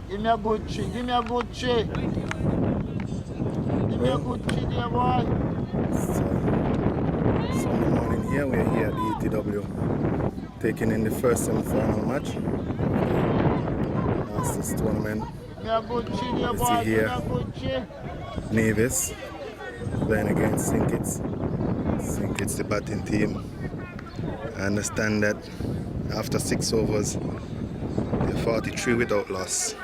Give me a good tree. Give me a good tree. Give me a good tree there, boy. Sunday morning here, we're here at the ETW, taking in the first semi-final match. Masters tournament. Give me a good tree there, You boy. see here, Give me a good tree. Nevis playing against Sinkits. Sinkits, the batting team. I understand that after 6 overs, they're 43 without loss.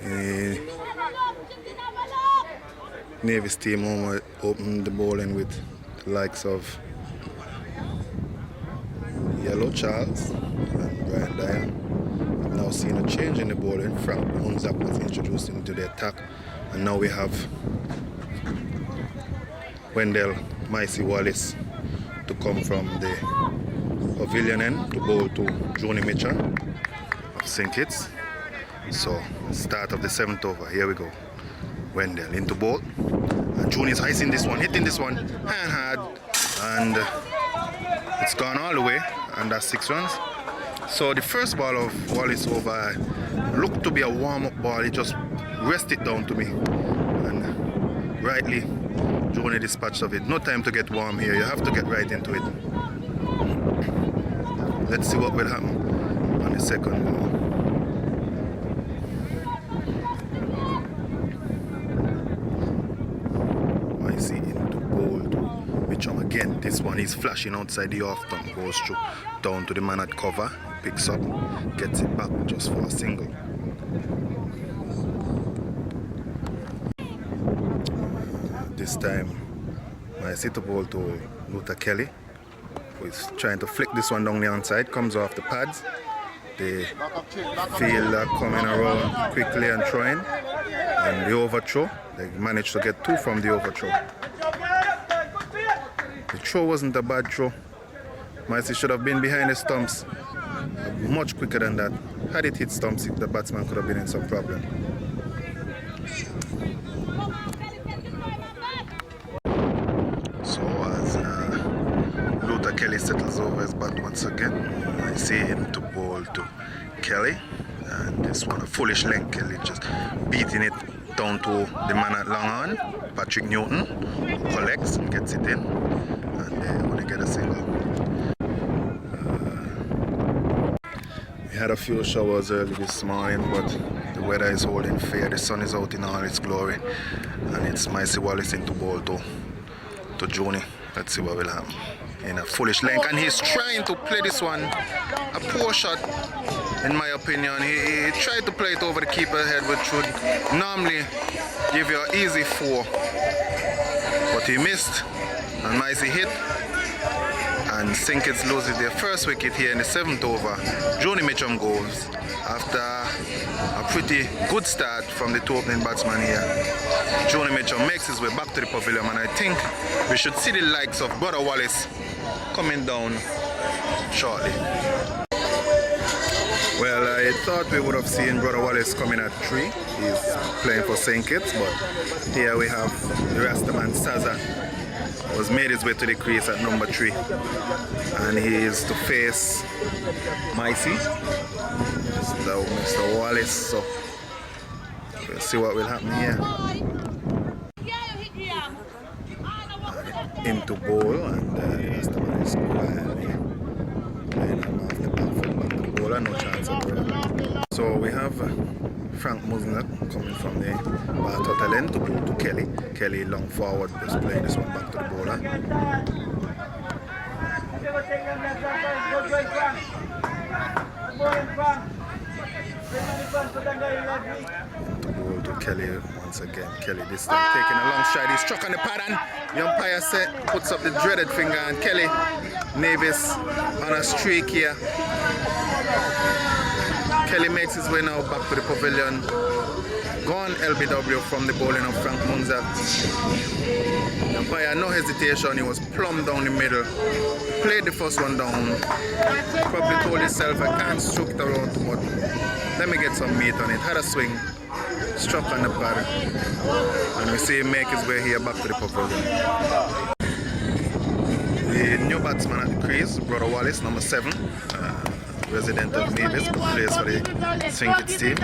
The Nevis team opened the bowling with the likes of Yellow Charles and Brian Dyer. I've now seen a change in the bowling. Frank Munzak was introduced into the attack, and now we have Wendell Micey Wallace to come from the pavilion end to bowl to Joni Mitchell of Sinkits. So, start of the 7th over. Here we go. Wendell into bowl. And Joni is icing this one, hitting this one hand hard, and it's gone all the way, and that's 6 runs. So the first ball of Wallace over looked to be a warm-up ball. He just rested down to me, and rightly Joni dispatched of it. No time to get warm here. You have to get right into it. Let's see what will happen on the second ball. See into bowl to Mitchum again. This one is flashing outside the off stump, goes through down to the man at cover, picks up, gets it back just for a single. This time I sit to bowl to Luther Kelly, who is trying to flick this one down the outside, comes off the pads. The fielder coming around quickly and throwing, and the overthrow. They managed to get 2 from the overthrow. The throw wasn't a bad throw. Micey should have been behind the stumps much quicker than that. Had it hit stumps, the batsman could have been in some problem. So as Luther Kelly settles over his bat once again, I see him to bowl to Kelly, and this one a foolish length. Kelly just beating it down to the man at long on, Patrick Newton, who collects and gets it in, and they only get a single. We had a few showers early this morning, but the weather is holding fair. The sun is out in all its glory, and it's Micey Wallace into bowl to Joni. Let's see what will happen. In a foolish length, and he's trying to play this one a poor shot, in my opinion. He tried to play it over the keeper's head, which would normally give you an easy 4, but he missed, and Micey hit, and Sinkits loses their first wicket here in the 7th over. Joni Mitchum goes after a pretty good start from the 2 opening batsmen here. Joni Mitchum makes his way back to the pavilion, and I think we should see the likes of Brother Wallace coming down shortly. Well, I thought we would have seen Brother Wallace coming at 3. He's playing for St. Kitts, but here we have the Rastaman Saza, who's made his way to the crease at number 3, and he is to face Micey, Mr. Wallace. So we'll see what will happen here. Into bowl, and the Rastaman is quietly playing him off the back foot back to the bowler. No chance of run. So we have Frank Musnat coming from the total end to bowl to Kelly. Kelly long forward, just playing this one back to the bowler. To bowl to Kelly once again. Kelly this time taking a long stride. He's struck on the pad, and the umpire puts up the dreaded finger, and Kelly Nevis on a streak here. Kelly makes his way now back to the pavilion. Gone LBW from the bowling of Frank Munzak. The umpire, no hesitation, he was plumb down the middle. Played the first one down. Probably told himself, I can't stroke it around too much. Let me get some meat on it. Had a swing, struck on the pad, and we see him make his way here back to the pavilion. The new batsman at the crease, Brother Wallace, number 7. resident of Nevis, plays for the Sinkits team.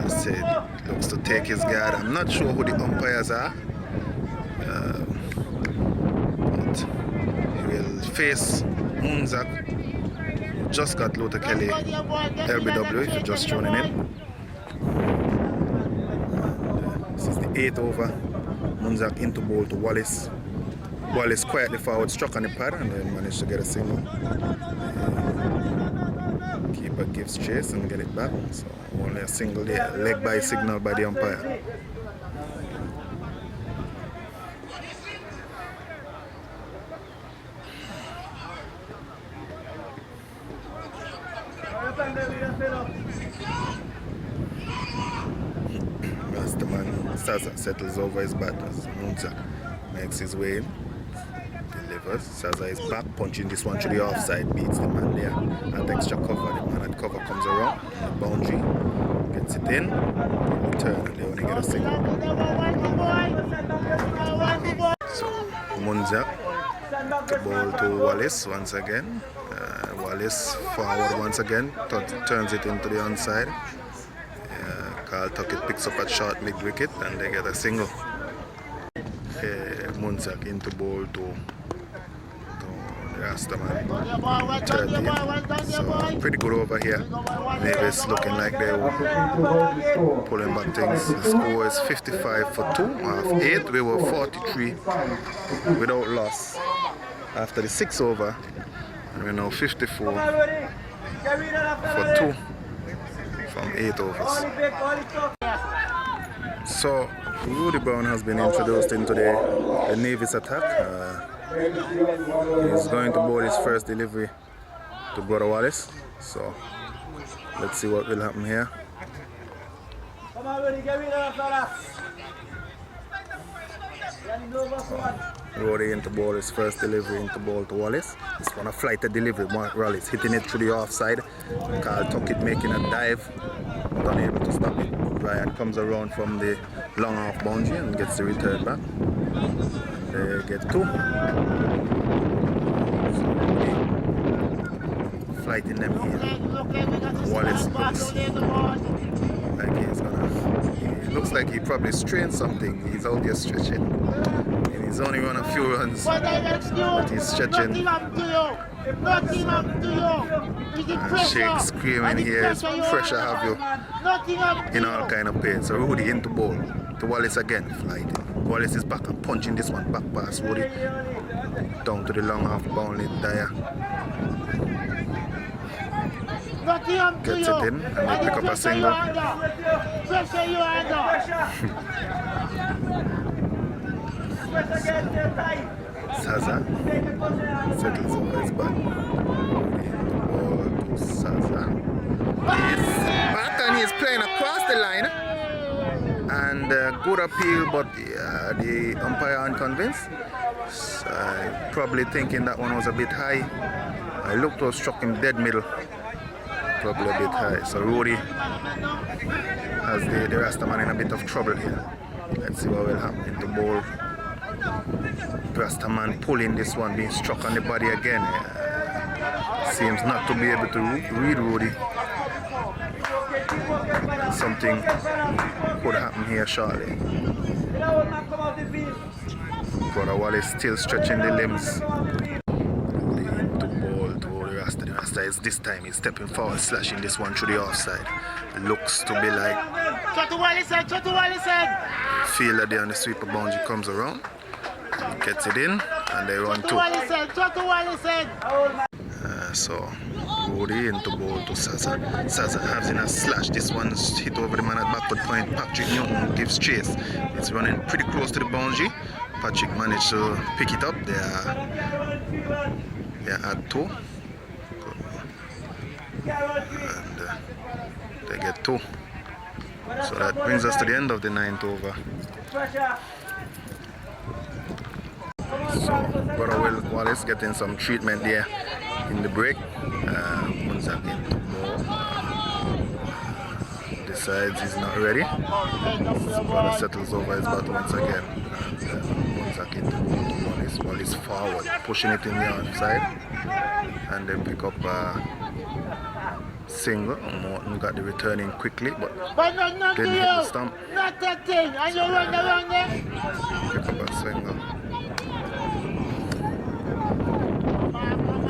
Said looks to take his guard. I'm not sure who the umpires are. But he will face Munzak, who just got Luther Kelly LBW if you're just tuning in. This is the 8th over. Munzak into ball to Wallace. Wallace quietly forward, struck on the pad and then managed to get a single. Keeper gives chase and get it back. So only a single there. Leg by signal by the umpire. Rastaman Saza settles over his bat as Munzak makes his way in. Delivers. Saza is back, punching this one to the offside, beats the man there at extra cover. The man at cover comes around the boundary, gets it in, return, and they only get a single. So Munzak, the ball to Wallace once again. Wallace forward once again, turns it into the onside. Carl Tuckett picks up at short mid wicket and they get a single. Munzak into ball to Rastaman, 30. So pretty good over here. Nevis looking like they're pulling back things. The score is 55 for 2. Half 8. We were 43 without loss after the 6th over. And we're now 54 for 2 from 8 overs. So Rudy Brown has been introduced into the Nevis attack. He's going to bowl his first delivery to Brother Wallace. So let's see what will happen here. Rudy into bowl his first delivery into ball to Wallace. This one a flighted delivery. Wallace hitting it through the offside. Carl Tuckett making a dive, but unable to stop it. Ryan comes around from the long off boundary and gets the return back. They get 2. So flighting them here. Wallace looks like he's gonna. He looks like he probably strained something. He's out there stretching. And he's only run a few runs, but he's stretching. And Shake screaming here, his pressure have you in all kind of pain. So Rudy into ball to Wallace again, flighting. Wallace is back and punching this one back past Rudy down to the long half boundary there. Gets it in and they pick up a single. Saza settles over his back. Ball to Saza. He's back and he's playing across the line. And good appeal, but the umpire unconvinced. Probably thinking that one was a bit high. I looked to have struck him dead middle. Probably a bit high. So Rudy has the Rastaman in a bit of trouble here. Let's see what will happen in the ball. Rastaman pulling this one, being struck on the body again. Seems not to be able to read Rudy. Something could happen here shortly. Brother Wallace still stretching the limbs. Into ball to the Rasta. The Rasta is this time he's stepping forward, slashing this one through the offside. It looks to be like fielder there on the sweeper boundary comes around. He gets it in and they run 2. So Rudy into ball to Saza. Saza has in a slash. This one's hit over the man at backward point. Patrick Newton gives chase. It's running pretty close to the boundary. Patrick managed to pick it up. They are at 2. And they get 2. So that brings us to the end of the 9th over. So Brother Wallace getting some treatment there in the break. Munzak into ball. Decides he's not ready. So Brother settles over his bat once again. And Munzak into ball to Wallace. Wallace forward, pushing it in the outside. and then pick up single. Morton got the return in quickly, but not didn't hit the stump. Not that thing. And you run around there. Pick up a single. Come on, boy.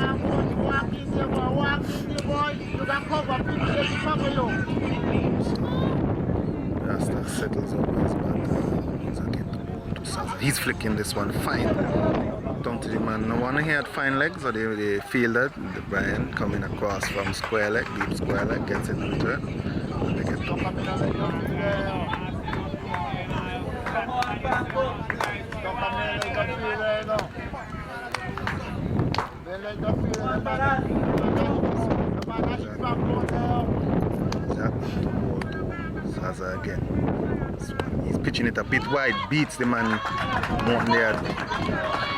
Walk in there, boy. Walk in there, boy. You can cover people there to cover you. Rasta settles over his back. He's again the ball to Saza. He's flicking this one fine. Down to the man. No one here had fine legs, or they fielder, the Brian coming across from square leg, deep square leg, gets in the return. And they get to Saza again. He's pitching it a bit wide, beats the man Morton there,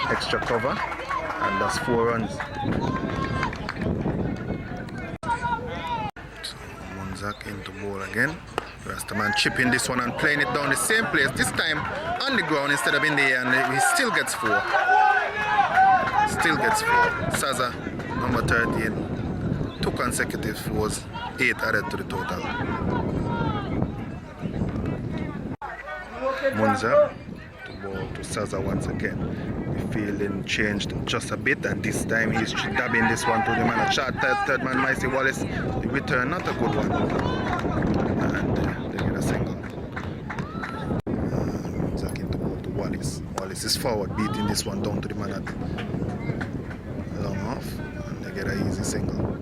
extra cover, and that's 4 runs. So Munzak into ball again. Rastaman chipping this one and playing it down the same place, this time on the ground instead of in the air, and he still gets 4. Still gets 4. Saza, number 13, 2 consecutive 4s, 8 added to the total. Munza to ball to Saza once again. The fielding changed just a bit, and this time he's dabbing this one to the man at short. Third man, Micey Wallace. The return, not a good one. And they get a single. Munza into ball to Wallace. Wallace is forward, beating this one down to the man at long off, and they get an easy single.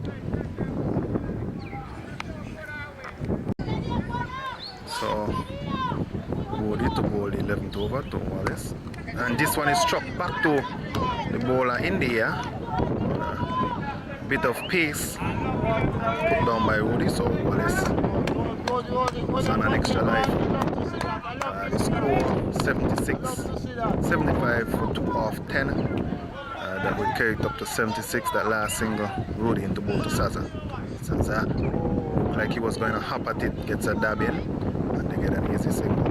So Woody to ball 11th over to Wallace, and this one is struck back to the bowler in the air. Bit of pace put down by Woody, so Wallace is on an extra life. The score 75 for 2 off 10. That would carry it up to 76. That last single, Rudy into ball to Saza. Saza, like he was going to hop at it, gets a dab in, and they get an easy single.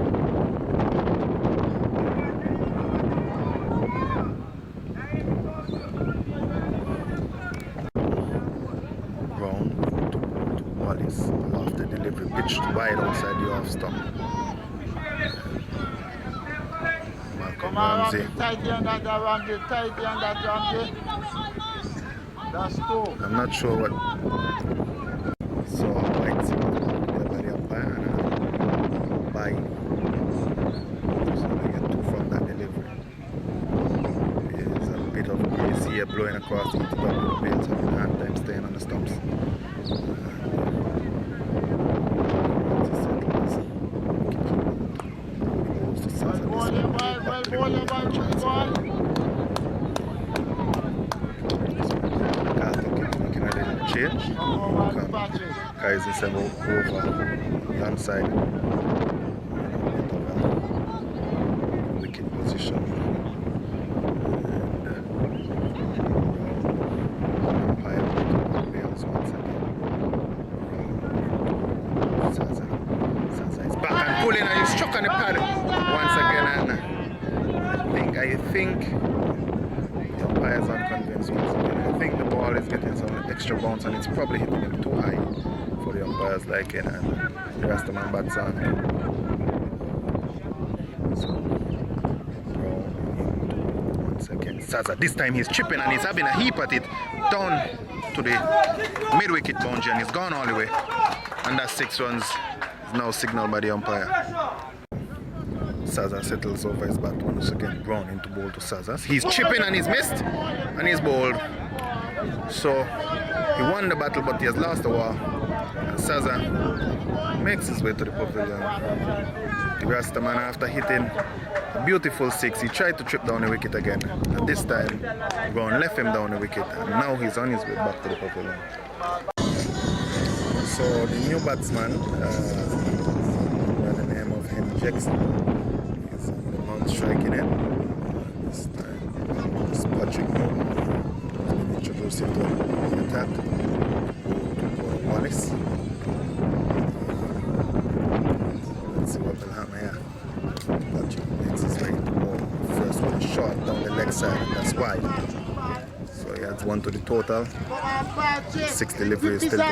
Brown to Wallace. After delivery, pitched wide outside the off stump. Come on, tighty on that Ramsey, tighty on that Ramsey. That's 2. I'm not sure what. So I might see what by the umpire and by. So they get 2 from that delivery. There's a bit of breeze here blowing across the field, having a hard time staying on the stumps. Change. Guys, it's over the outside. Wicket position. And Bales once again. Saza is back and pulling, and he's struck on the pad once again. And I think the umpire is unconvinced once again. I think the ball is getting some extra bounce, and it's probably hitting him too high for the umpires liking, and the rest of man bats on. So, once again, Saza. This time he's chipping, and he's having a heap at it down to the mid-wicket boundary, and he's gone all the way. And that 6 runs is now signaled by the umpire. Saza settles over his bat once again. Brown into ball to Saza. He's chipping and he's missed, and he's bowled. So he won the battle, but he has lost the war. And Saza makes his way to the pavilion. The Rastaman, after hitting a beautiful 6, he tried to trip down the wicket again. And this time, Brown left him down the wicket, and now he's on his way back to the pavilion. So the new batsman, by the name of Henry Jackson, is on the mount striking it. This time, it's Patrick Morton. Introduced him to the attack. Wallace. Let's see what will happen here. Patrick makes his way to ball. First one short down the leg side, and that's wide. So he had Adds 1 to the total. 6 deliveries still to come.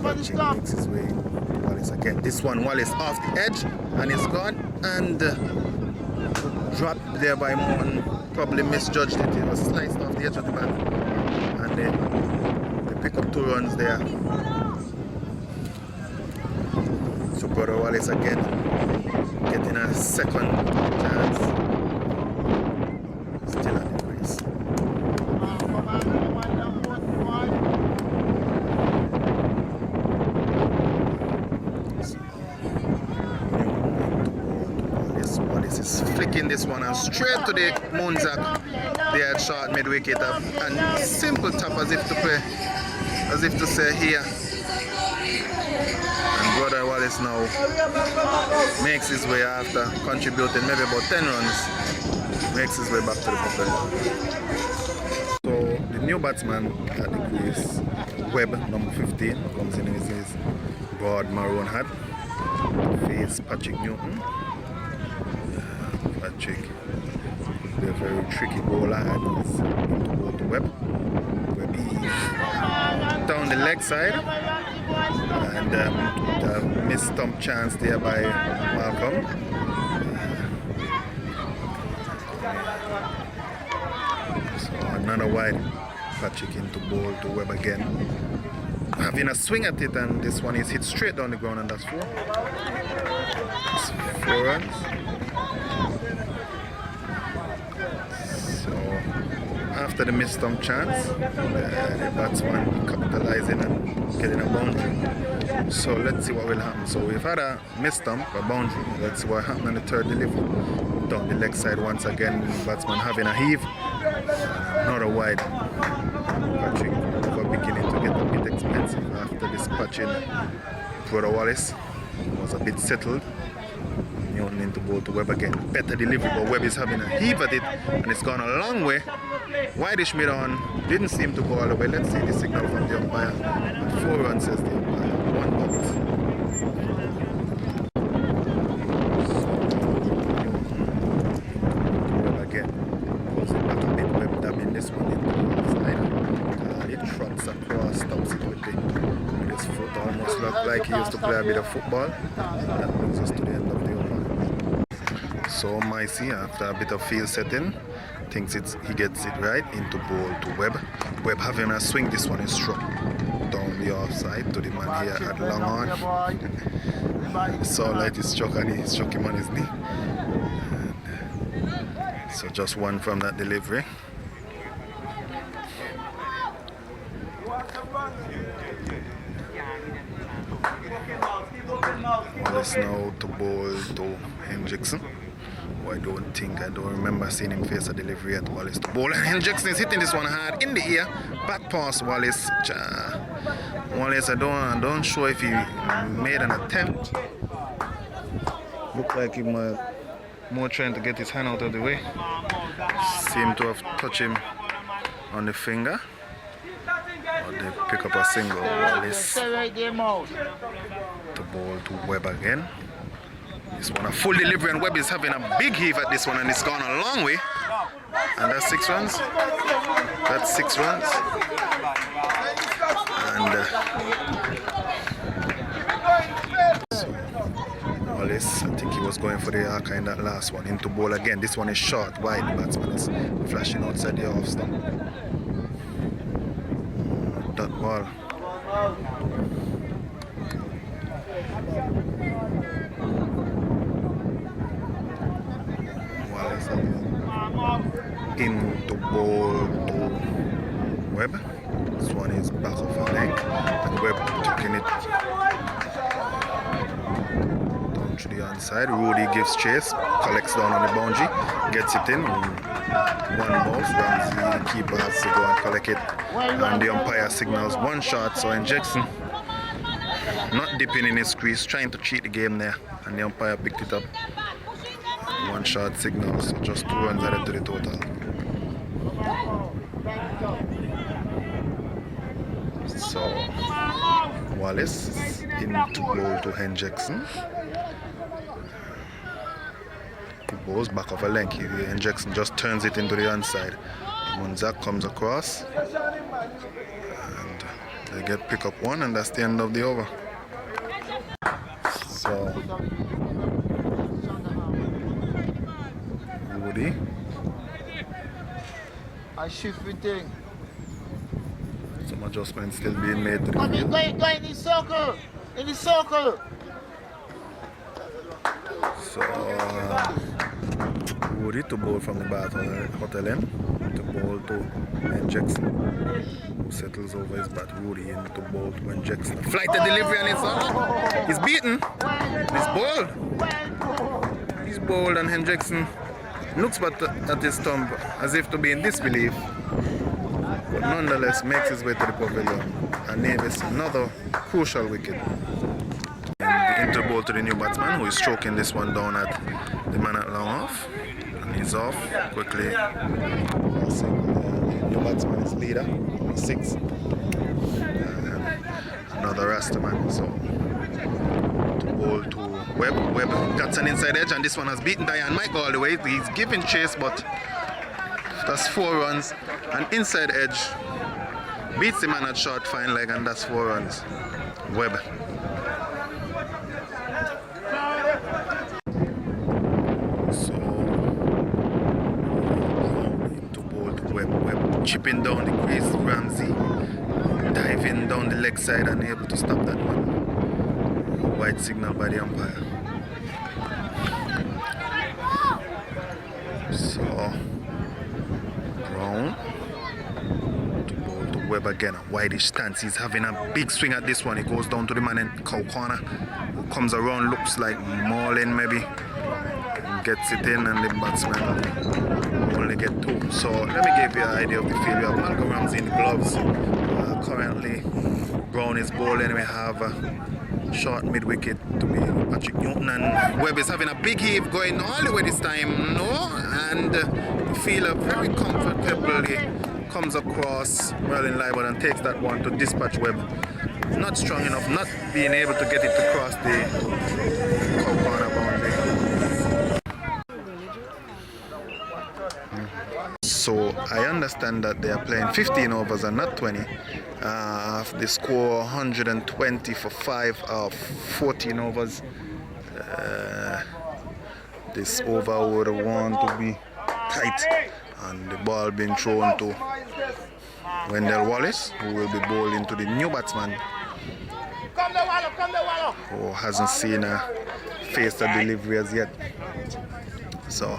Patching makes his way. Wallace again. This one, Wallace off the edge and he's gone. And dropped there by Morton. Probably misjudged it. It was sliced off the edge of the bat. And then they pick up 2 runs there. So Brother Wallace again getting a second chance. Still at the race. Wallace is flicking this one and straight to the Moonzak. They had short mid wicket up and simple tap as if to play, as if to say here. Brother Wallace now makes his way after contributing maybe about 10 runs, makes his way back to the buffet. So the new batsman at the crease, Webb, number 15, comes in with his broad maroon hat, face Patrick Newton. Patrick, the very tricky bowler, and he's into both the Webb. Webb is down the leg side. And the missed stump chance there by Malcolm. So another wide. Patrick into bowl to Webb again. Having a swing at it, and this one is hit straight down the ground, and that's 4. That's 4 runs. So after the missed stump chance, the batsman capitalizing and getting a boundary. So let's see what will happen. So we've had a missed stump, a boundary. Let's see what happened on the third delivery. Down the leg side once again, batsman having a heave. Not a wide. Patrick beginning to get a bit expensive after dispatching Brother Wallace. Was a bit settled. Newton into bowl to Webb again. Better delivery, but Webb is having a heave at it and it's gone a long way. Wideish mid on, didn't seem to go all the way. Let's see the signal from the umpire. 4 runs says the umpire, 1 out. Webb again. Goes it back a bit. Webb dabbing this one into the outside. It trots across, stops it with his foot. Almost looked like he used to play a bit of football. That brings us to the end of the over. So Micey, after a bit of field setting, thinks he gets it right into bowl to Webb. Webb having a swing, this one is struck down the offside to the man here at long on. So like he struck and he struck him on his knee. And so just 1 from that delivery. Wallace now to bowl to Hendrickson. I don't remember seeing him face a delivery at Wallace to bowl. And Hendrickson is hitting this one hard in the ear. Back pass Wallace. Wallace, I don't sure if he made an attempt. Looked like he was more trying to get his hand out of the way. Seemed to have touched him on the finger. Or they pick up a single. Wallace to bowl to Webb again. This one a full delivery and Webb is having a big heave at this one and it's gone a long way. And that's 6 runs. That's 6 runs. And so Wallace, I think he was going for the arc in that last one. Into bowl again. This one is short, wide. The batsman is flashing outside the off stump. That ball. Into bowl to Webb. This one is back of a leg and Webb taking it down to the onside. Rudy gives chase, collects down on the boundary, gets it in. 1 ball, Ramsey keeper has to go and collect it and the umpire signals 1 shot. So Hendrickson not dipping in his crease, trying to cheat the game there, and the umpire picked it up. 1 shot signal, so just 2 runs added to the total. So Wallace into bowl to Hendrickson. Goes back of a length. Jackson just turns it into the onside. When Zach comes across, and they get pick up one, and that's the end of the over. So Woody. I shift the thing. Some adjustments still being made to the Come in, field. go in the circle. In the circle. So Woody to bowl from the bat hotel end. To bowl to Ben Jackson. Settles over his bat. Woody in to bowl to Ben Jackson. Flight the delivery and he's beaten. He's bowled. He's bowled and Hen Jackson looks at his thumb as if to be in disbelief. But nonetheless makes his way to the pavilion. And Nevis another crucial wicket. And the inter ball to the new batsman who is stroking this one down at the man at long off. And he's off quickly. The new batsman is leader, number 6. Another Rastaman. So to bowl to Webb. Webb gets an inside edge and this one has beaten Diane Mike all the way. He's giving chase, but that's 4 runs. An inside edge beats the man at short fine leg, and that's 4 runs. Webb. So to bowl to Webb. Webb chipping down the crease. Ramsey diving down the leg side and able to stop that one. White signal by the umpire. So Brown to bowl to Webb again. Wideish stance. He's having a big swing at this one. He goes down to the man in cow corner. Comes around, looks like mauling maybe. Gets it in and the batsman only get 2. So let me give you an idea of the field. We have Malcolm Ramsey in the gloves. Currently Brown is bowling. We have short mid wicket to be Patrick Newton, and Webb is having a big heave going all the way this time. No, and the fielder very comfortably comes across well in line and takes that one to dispatch Webb. Not strong enough, not being able to get it to cross the corner boundary. So I understand that they are playing 15 overs and not 20. They score 120 for 5 of 14 overs. This over would want to be tight, and the ball being thrown to Wendell Wallace, who will be bowling to the new batsman, who hasn't seen a face the delivery as yet. So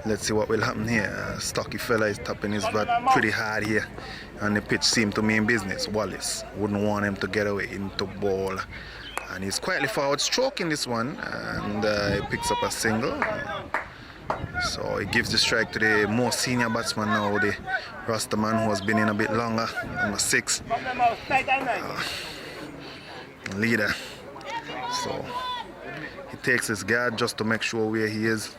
let's see what will happen here. Stocky fella is tapping his bat pretty hard here, and the pitch seemed to mean business. Wallace wouldn't want him to get away into ball, and he's quietly forward stroking this one, and he picks up a single. So he gives the strike to the more senior batsman now, the Rastaman, who has been in a bit longer, number 6, leader. So he takes his guard just to make sure where he is.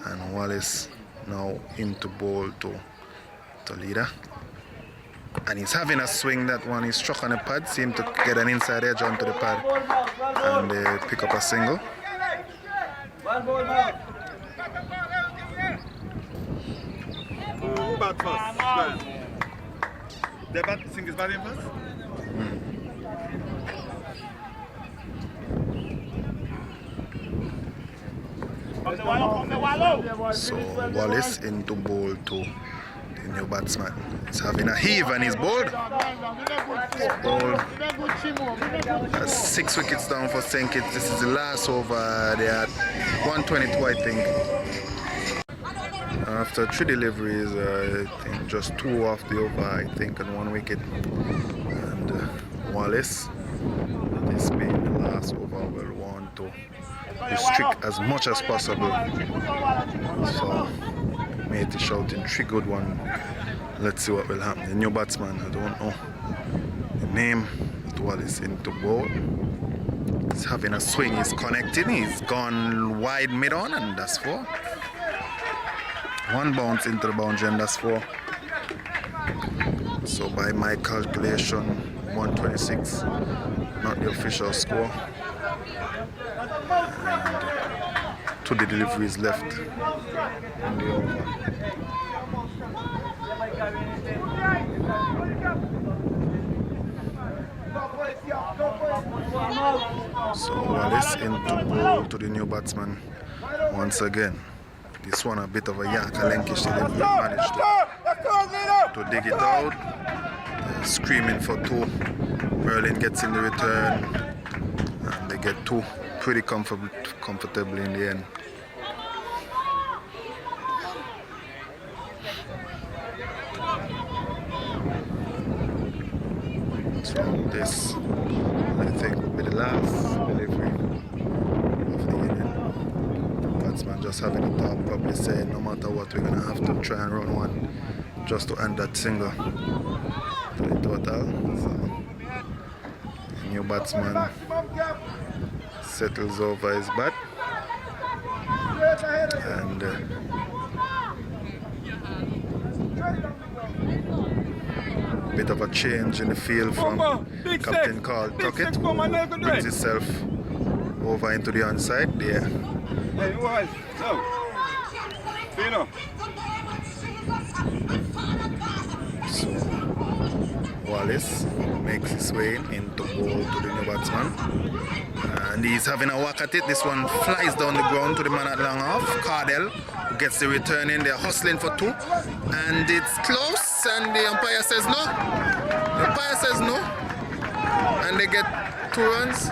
And Wallace now into bowl to leader. And he's having a swing. That one is struck on the pad. Seemed to get an inside edge onto the pad. And they pick up a single. Who bat first? They think is batting first? So Wallace into bowl to the new batsman. He's having a heave and he's bowled. That's 6 wickets down for St. Kitts. This is the last over. They had 122, I think. After 3 deliveries, I think just 2 off the over, I think, and 1 wicket. And Wallace, this being the last over, will want to restrict as much as possible. So made the shouting 3 good one. Let's see what will happen. The new batsman, I don't know the name. Wallace into bowl. He's having a swing. He's connecting. He's gone wide mid on, and that's 4. 1 bounce into the boundary, and that's 4. So by my calculation, 126, not the official score. And to the deliveries left in the over. So Wallace into ball to the new batsman once again. This one a bit of a Yankalenkish delivery, managed to dig it out. Screaming for two. Merlin gets in the return and they get two pretty comfortably in the end. So this, I think, will be the last delivery of the inning. Batsman just having a thought, probably saying no matter what, we're going to have to try and run one just to end that single to the total. So, the new batsman settles over his bat and bit of a change in the field from Captain Carl Tuckett, who brings himself over into the onside there. So Wallace makes his way into ball to the new batsman and he's having a whack at it. This one flies down the ground to the man at long off. Cardell gets the return in. They're hustling for two and it's close and the umpire says no. The umpire says no and they get 2 runs.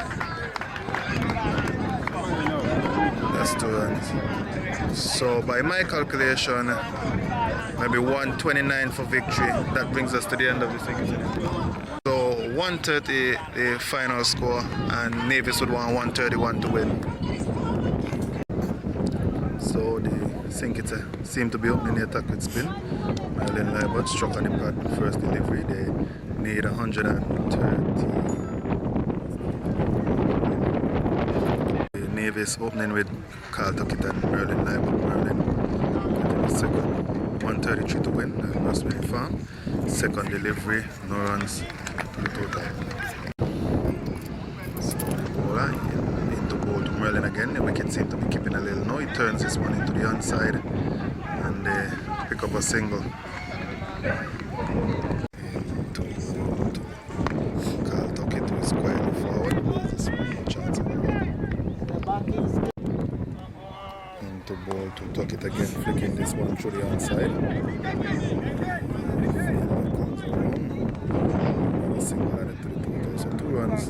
That's 2 runs. So by my calculation, maybe 129 for victory. That brings us to the end of the thing. So 130 the final score and Nevis would want 131 to win. So the Sinkita seem to be opening the attack with spin. Merlin Libert struck on the pad first delivery. They need 130. Nevis opening with Carl Tuckett and Merlin Libert. Merlin getting the second. 133 to win. First winning farm. Second delivery, no runs to the total. So bowler into ball to Merlin again. The wicket seems to be keeping a little. No, he turns this one into the onside and they pick up a single. Into ball to Carl Tuckett, who is quietly forward. This one, no chance of a run. Into ball to Tuckett again, flicking this one through the onside. Comes around. Another single added to the total, so 2 runs.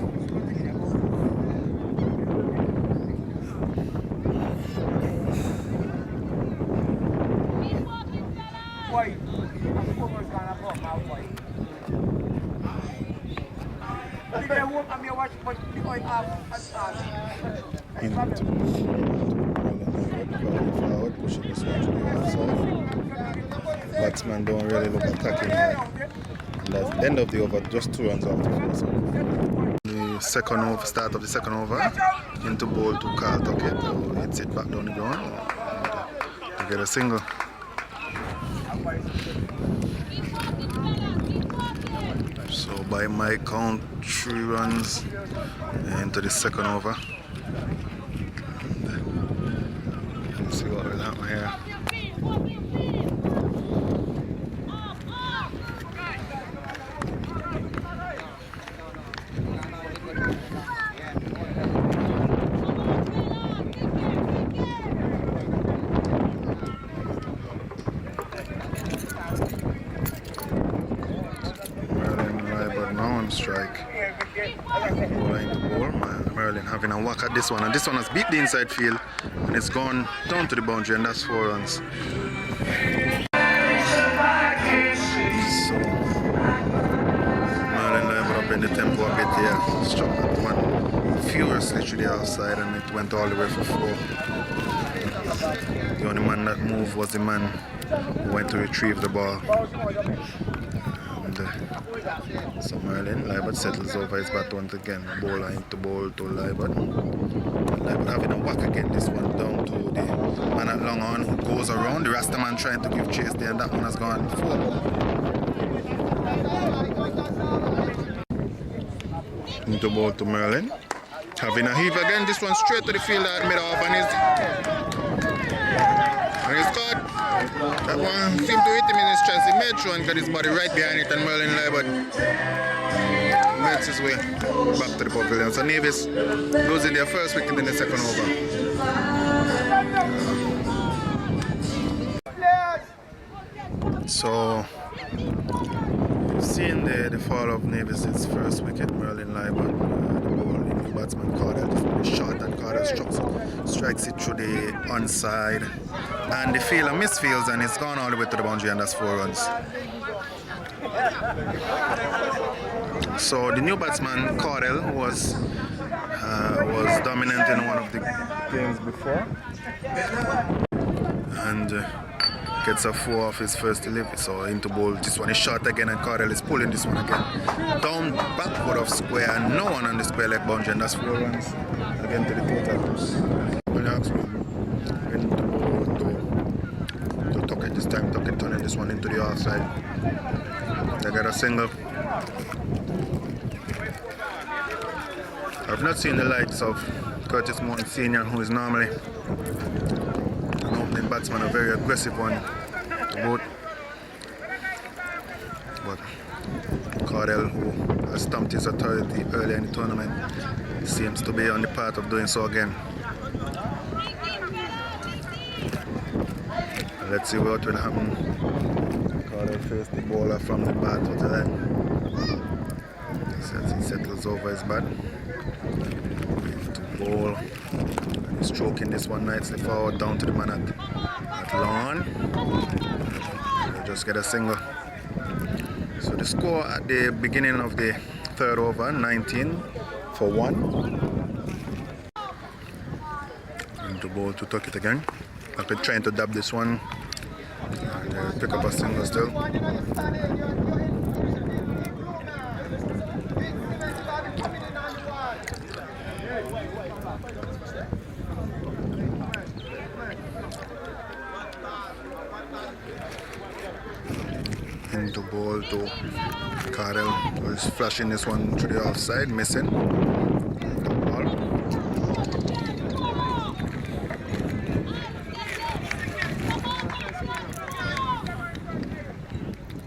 Into forward, pushing this one to the outside. Batsman don't really look attacking. That's the end of the over, just 2 runs after first. The second over, start of the second over, into ball to Carl Tuckett, who hits it back down the ground to get a single. So by my count, 3 runs into the second over. Let's see what will happen here. Strike. Bowler into ball. Merlin having a whack at this one, and this one has beat the inside field and it's gone down to the boundary, and that's 4 runs. So Merlin leveled up in the tempo a bit here. Struck that one furiously through the outside and it went all the way for 4. The only man that moved was the man who went to retrieve the ball. So Merlin, Libert settles over his bat once again. Bowler into ball to Libert. Libert having a whack again, this one down to the man at long on who goes around. The Rasta man trying to give chase there, and that one has gone 4. Into ball to Merlin. Having a heave again, this one straight to the field at mid-off and he's caught. That one seemed to hit him in his chest. He made sure and got his body right behind it and Merlin Libert makes his way back to the pavilion. So Nevis losing their first wicket in the second over. So you've seen the fall of Nevis' first wicket, Merlin Libert. The new batsman Cardell, this shot that Cardell strikes it through the onside. And the fielder misfields and it's gone all the way to the boundary and that's 4 runs. So the new batsman Cardell was dominant in one of the games before. And gets a 4 off his first delivery, so into ball. This one is shot again, and Cardell is pulling this one again down backward of square, and no one on the square leg boundary, and that's 4 runs again to the total. Into ball to Tuckett this time. Tuckett turning this one into the offside. They got a single. I've not seen the likes of Curtis Morton Sr, who is normally an opening batsman, a very aggressive one to boot. But Cardell, who has stamped his authority earlier in the tournament, seems to be on the path of doing so again. Let's see what will happen. Cardell faced the bowler from the bat to the end. As he settles over his bat. To bowl. And he's stroking this one nicely forward down to the man at lawn. He'll just get a single. So the score at the beginning of the third over, 19 for 1. Into bowl to Tuckett again. Tuckett trying to dab this one. And pick up a single still. Into ball to Cardell, who is flashing this one to the offside, missing. Ball.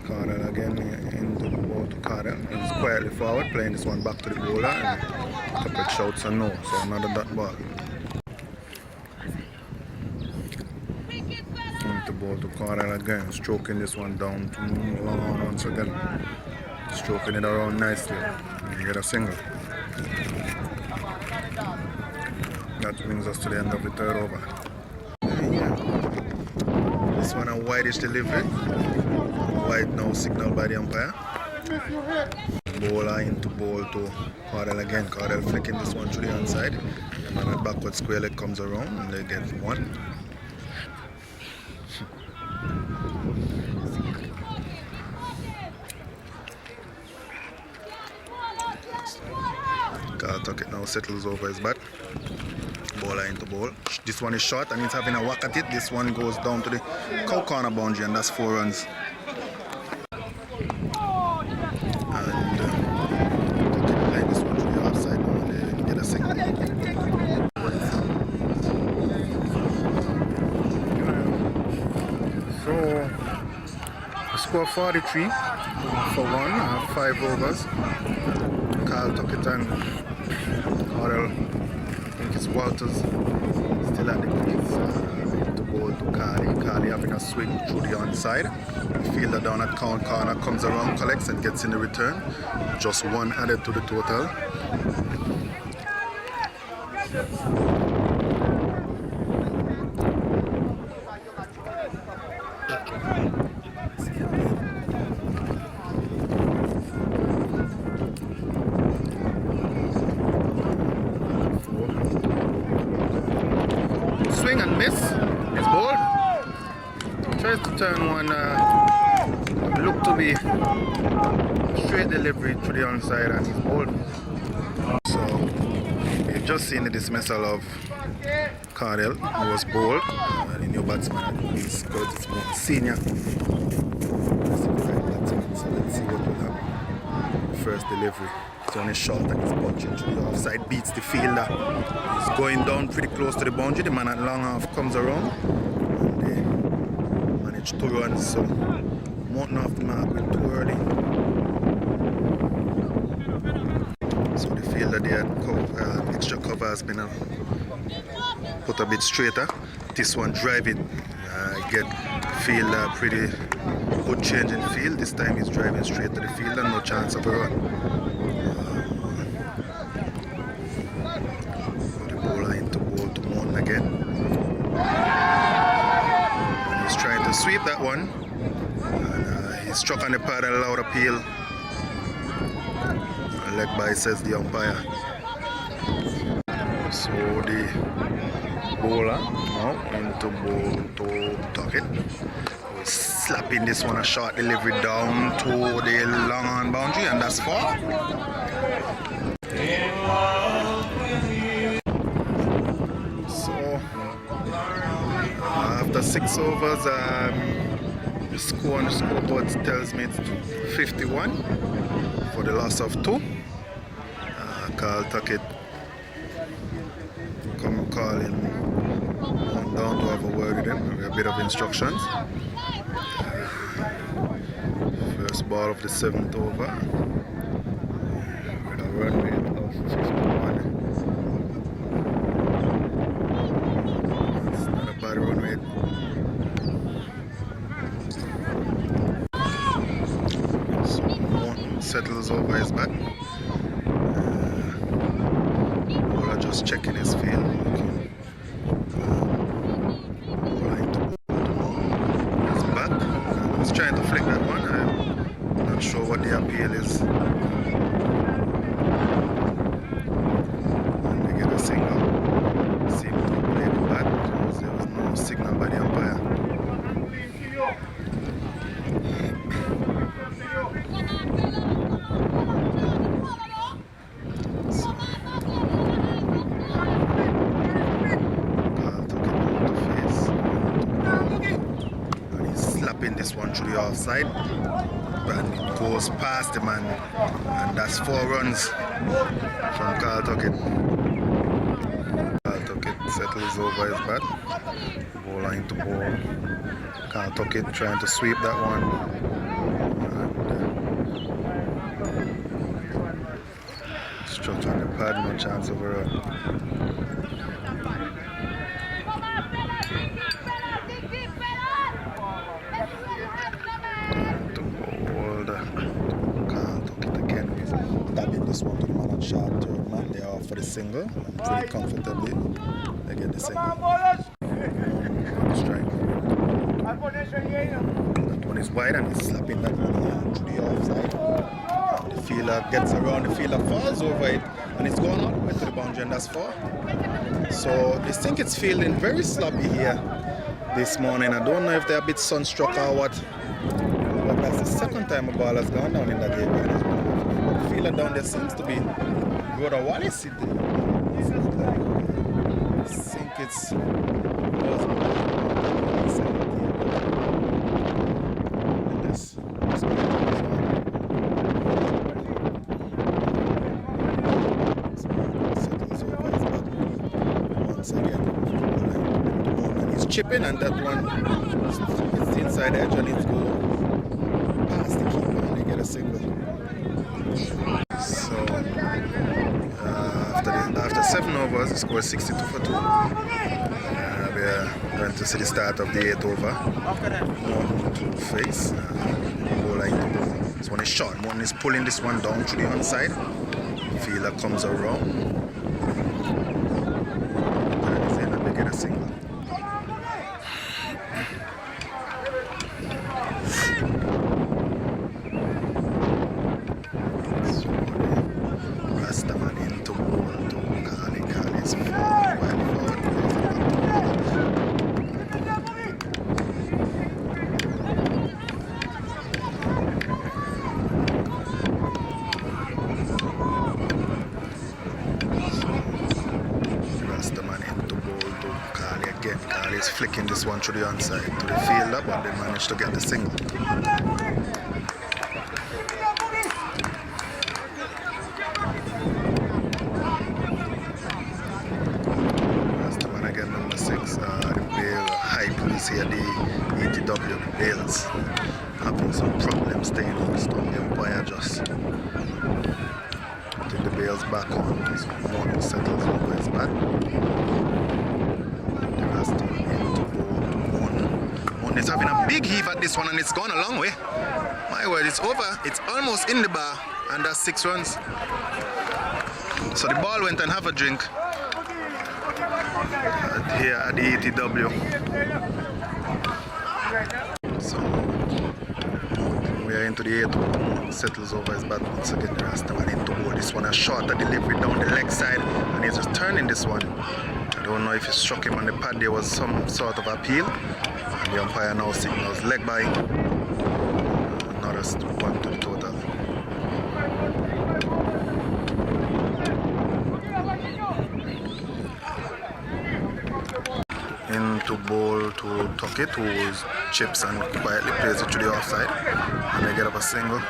Cardell again into the ball to Cardell. He's quietly forward, playing this one back to the bowler, and Tuckett shouts a no, so another dot ball. The ball to Cardell again, stroking this one down to long once again, stroking it around nicely, and get a single. That brings us to the end of the third over. Yeah. This one a wideish delivery, wide now signaled by the umpire. Bowler into ball to Cardell again, Cardell flicking this one to the onside, and then a backward square leg comes around and they get 1. Tuckett now settles over his bat. Bowler into ball. This one is short and he's having a whack at it. This one goes down to the cow corner boundary and that's 4 runs. And Tuckett playing this one to the offside now and they get a single. So the score 43 for 1, 5 overs. Tuckett and Cardell, I think it's Walters still at the wickets. To bowl to Carly. Carly having a swing through the onside. The fielder down at count corner comes around, collects and gets in the return. Just 1 added to the total. Swing and miss. It's ball. Tries to turn one. Look to be straight delivery to the onside and he's bowled. So you've just seen the dismissal of Cardell, who was bowled. The new batsman is Curtis Morton Sr. So let's see what will happen. First delivery This one is short and it's punching through the offside, beats the fielder. He's going down pretty close to the boundary. The man at long half comes around and they manage 2 runs. So Morton off the mark with too early. So the fielder there, extra cover has been put a bit straighter. This one drive it, get fielder pretty good change in field. This time he's driving straight to the field and no chance of a run. The bowler into ball to Morton again. And he's trying to sweep that one. And he struck on the pad and allowed appeal. Leg by, says the umpire. So the bowler now into ball to Tuckett. He's slapping this one a short delivery down to the long on boundary, and that's 4. So after 6 overs, the score on the scoreboard tells me it's 51 for the loss of 2. Carl Tuckett calling on down to have a word with him, a bit of instructions. First ball of the 7th over with a run rate of 51. It's not a bad run rate. So Morton settles over his bat. Bowler just checking his field. Trying to flick that one. I'm not sure what the appeal is. And they get a single. Seem to play the bat because there was no signal by the umpire. So, Carl took it down to face. Slapping this one through the offside, and it goes past the man, and that's 4 runs from Carl Tuckett. Carl Tuckett settles over his bat, bowler into ball. Carl Tuckett trying to sweep that one, and struck on the pad, no chance of a run. This one to the man on short third man. They are off for the single and pretty comfortably. They get the single. Strike. That one is wide and he's slapping that one to the offside. And the fielder gets around, the fielder falls over it and it's going all the way to the boundary, and that's 4. So they think it's fielding very sloppy here this morning. I don't know if they're a bit sunstruck or what. But that's the second time a ball has gone down in that area. The fielder down there seems to be Brother Wallace. I think it's once again. And he's chipping, and that one is the inside edge, and it's go past the keeper, and they get a single. So after 7 overs, the score is 62 for 2. We are going to see the start of the 8th over. Morton to face. Bowler into ball. This one is short. Morton is pulling this one down to the onside. Fielder comes around. And they get a single. Is flicking this one to the onside to the fielder, but they managed to get the single. back on. So Morton settles over his bat. The last one into ball to Morton. Morton is having a big heave at this one and it's gone a long way. My word, it's over. It's almost in the bar and that's 6 runs. So the ball went and have a drink here at the ETW. So we are into the 8th. Settles over his bat once again. The Rastaman into ball. This one a shorter delivery down the leg side and he's just turning this one. I don't know if he struck him on the pad. There was some sort of appeal and the umpire now signals leg by. Another 1 to the total. Into ball to Tuckett, who chips and quietly plays it to the offside, and they get up a single.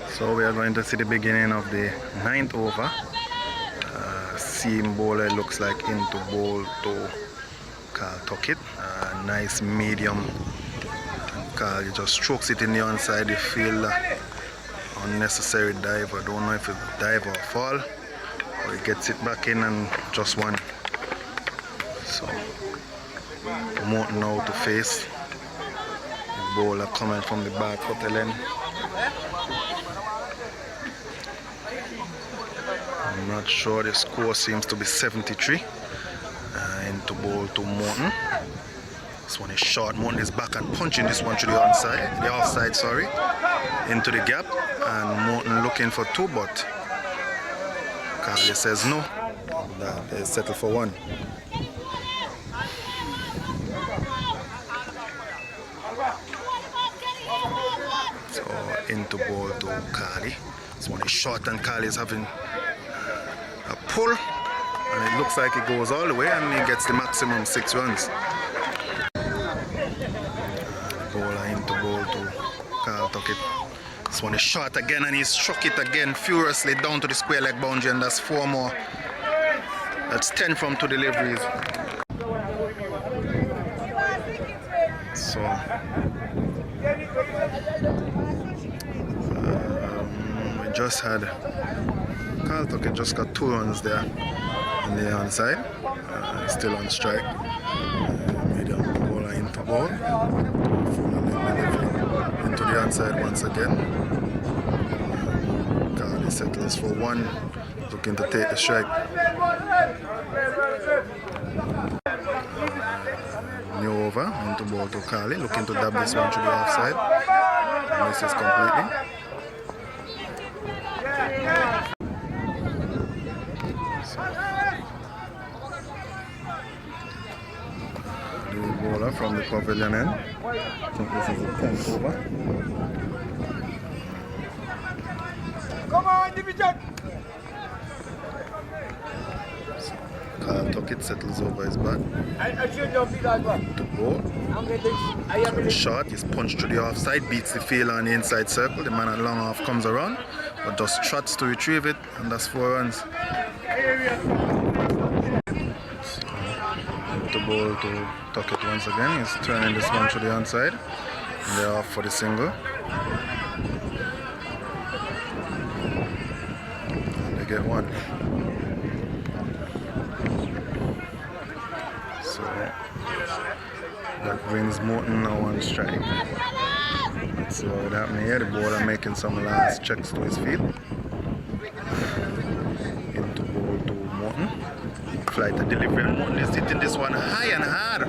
So we are going to see the beginning of the 9th over. Seam bowler looks like into ball to Carl Tuckett. Nice medium. And Carl just strokes it in the onside. The fielder unnecessary dive. I don't know if it's dive or fall. He gets it back in and just one. So Morton now to face. The bowler coming from the back hotel end. I'm not sure, the score seems to be 73. Into ball to Morton. This one is short. Morton is back and punching this one to the onside, the offside, sorry. Into the gap and Morton looking for 2, but Carly says no. They settle for 1. So into ball to Carly. This one is short and Carly is having a pull and it looks like it goes all the way and he gets the maximum 6 runs. Bowler into ball to Carl Tuckett. This one is short again and he struck it again furiously down to the square leg boundary and that's 4 more. That's 10 from 2 deliveries. So we just had Carl Tuckett just got 2 runs there on the onside. Still on strike. Medium bowler into ball. Into the onside once again. Carly settles for 1, looking to take the strike. New over into ball to Carly, looking to dab this one to the offside. Misses completely. The bowler from the pavilion end. I think this is the 10th over. Come on, division! Carl Tuckett settles over his bat. To ball. So the shot is punched to the offside, beats the fielder on the inside circle. The man at long off comes around, but just trots to retrieve it, and that's 4 runs. The ball to Tuckett once again. He's turning this one to the onside. And they're off for the single. And they get 1. So that brings Morton now on strike. Let's see what happened here. The bowler making some last checks to his feet. Into ball to Morton. Flight to delivery and Morton is hitting this one high and hard.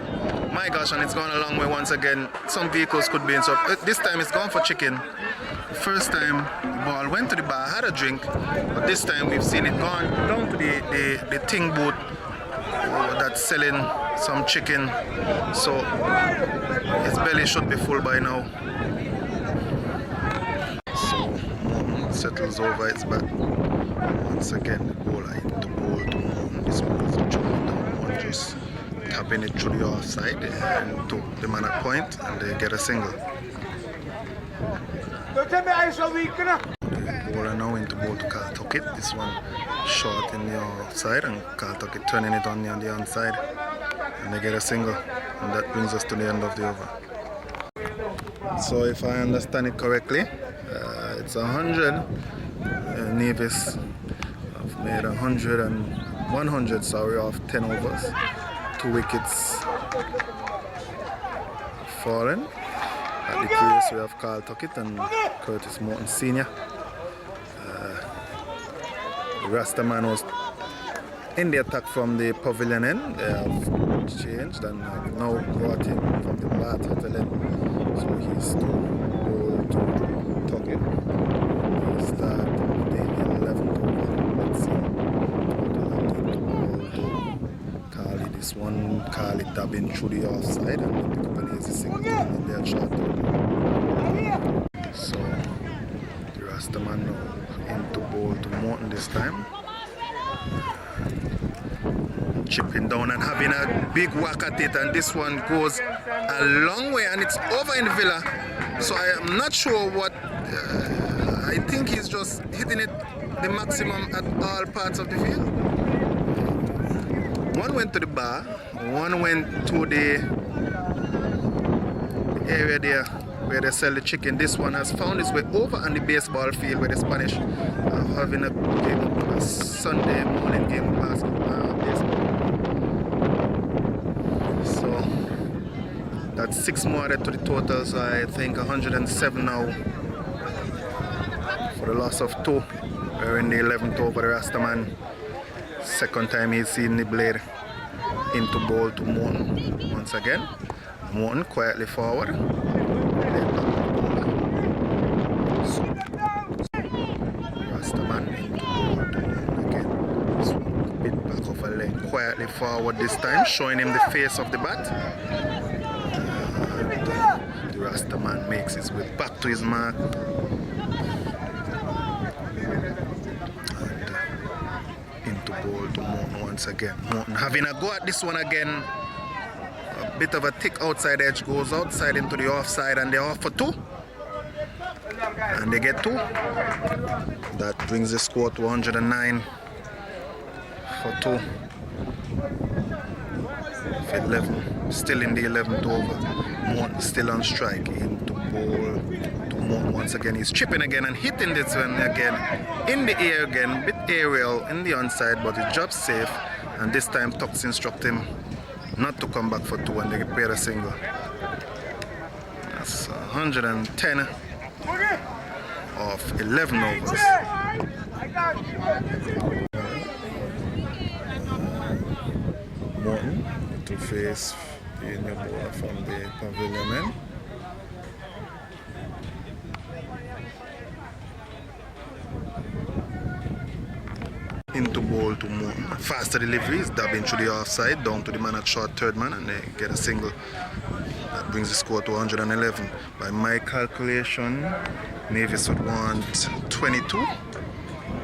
My gosh, and it's gone a long way once again. Some vehicles could be in, so this time it's gone for chicken. The first time the ball went to the bar, had a drink, but this time we've seen it gone down to the ting booth that's selling some chicken, so his belly should be full by now. So Morton settles over his back. Once again, the bowler into ball to Morton. This one is jumping down, one just tapping it through the offside and to the man at point, and they get a single. The bowler now into ball to Carl Tuckett. This one short in the offside and Carl Tuckett turning it on the onside, and they get a single, and that brings us to the end of the over. So if I understand it correctly, it's 100 Nevis have made 100, sorry, off 10 overs. 2 wickets fallen. At the crease we have Carl Tuckett and Curtis Morton Sr. The Rastaman was in the attack from the pavilion end. They have changed and have now brought him from the bat at the end. So he's to go to Tuckett. He start the 11th over. Let's see. Carly, this one, Carly dabbing through the offside and pick up a lazy single and they're short. So the Rastaman now into ball to Morton this time. Chipping down and having a big whack at it, and this one goes a long way and it's over in the Villa. So I am not sure what, I think he's just hitting it the maximum at all parts of the field. One went to the bar, one went to the area there where they sell the chicken. This one has found its way over on the baseball field where the Spanish are having a game, a Sunday morning game of baseball. So that's 6 more added to the total, so I think 107 now for the loss of 2. We're in the 11th over. The Rastaman, second time he's seen the blade into ball to Morton once again. Morton quietly forward. Rastaman into ball to Morton again. So bit back of a leg, quietly forward this time, showing him the face of the bat. The Rastaman makes his way back to his mark. Into ball to Morton once again. Morton having a go at this one again. A bit of a thick outside edge, goes outside into the offside and they're off for 2. And they get 2. That brings the score to 109 for 2. 11, still in the 11th over. Morton still on strike. Into ball to Morton once again. He's chipping again and hitting this one again in the air again, bit aerial in the onside, but his job's safe. And this time Tucks instruct him not to come back for 2 and they repair a single. That's 110 of 11 overs. Morton to face the new bowler from the pavilion end. Into ball to Morton. Faster deliveries, dabbing through the offside, down to the man at short third man, and they get a single. That brings the score to 111. By my calculation, Nevis would want 22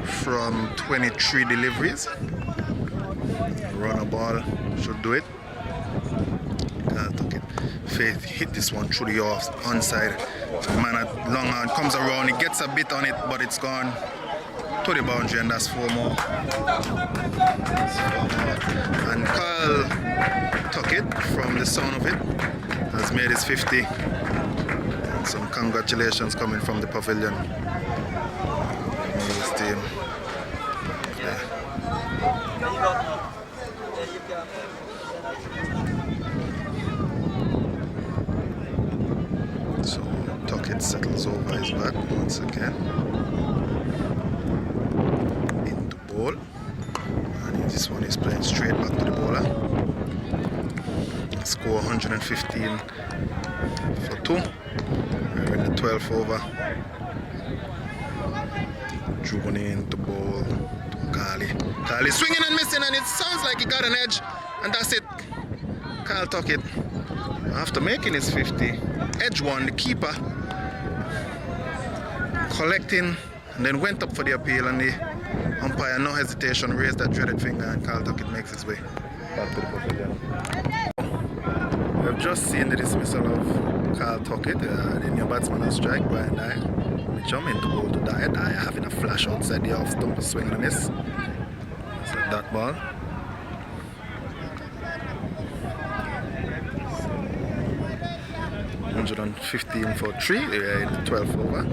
from 23 deliveries. Run a ball should do it. Faith hit this one through the onside. Man at long on comes around, he gets a bit on it, but it's gone to the boundary, and that's 4 more. And Carl Tuckett, from the sound of it, has made his 50. And some congratulations coming from the pavilion. His team. Yeah. So Tuckett settles over his bat once again. Into ball. And this one is playing straight back to the bowler. Score 115 for 2. We're in the 12th over. Jubani into ball to Carly. Carly swinging and missing, and it sounds like he got an edge, and that's it. Carl Tuckett, after making his 50, edge one, the keeper collecting, and then went up for the appeal, and the umpire, no hesitation, raised that dreaded finger, and Carl Tuckett makes his way back to the pavilion. We have just seen the dismissal of Carl Tuckett, the new batsman on strike, Brian Dyer. Jump into ball to Dyer. Dyer having a flash outside the off stump, a swing and a miss. So that ball. 115 for 3. We're in the 12th over.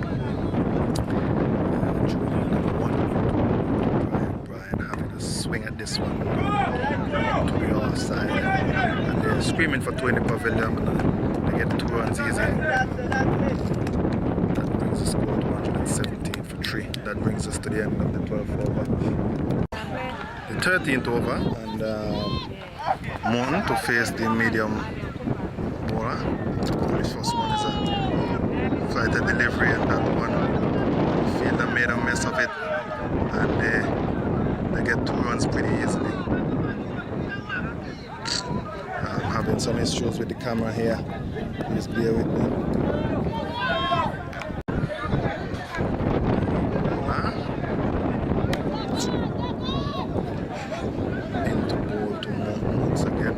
Number one. Brian having a swing at this one to the offside. And they're screaming for two in the pavilion, but they get 2 runs easy. That brings the score to 117 for 3. That brings us to the end of the 12th over. The 13th over, and Morton to face the medium bowler. The first one is a flighted delivery, and that one fielder made a mess of it, and they get 2 runs pretty easily. I'm having some issues with the camera here. Please bear with me. Into ball to Morton once again.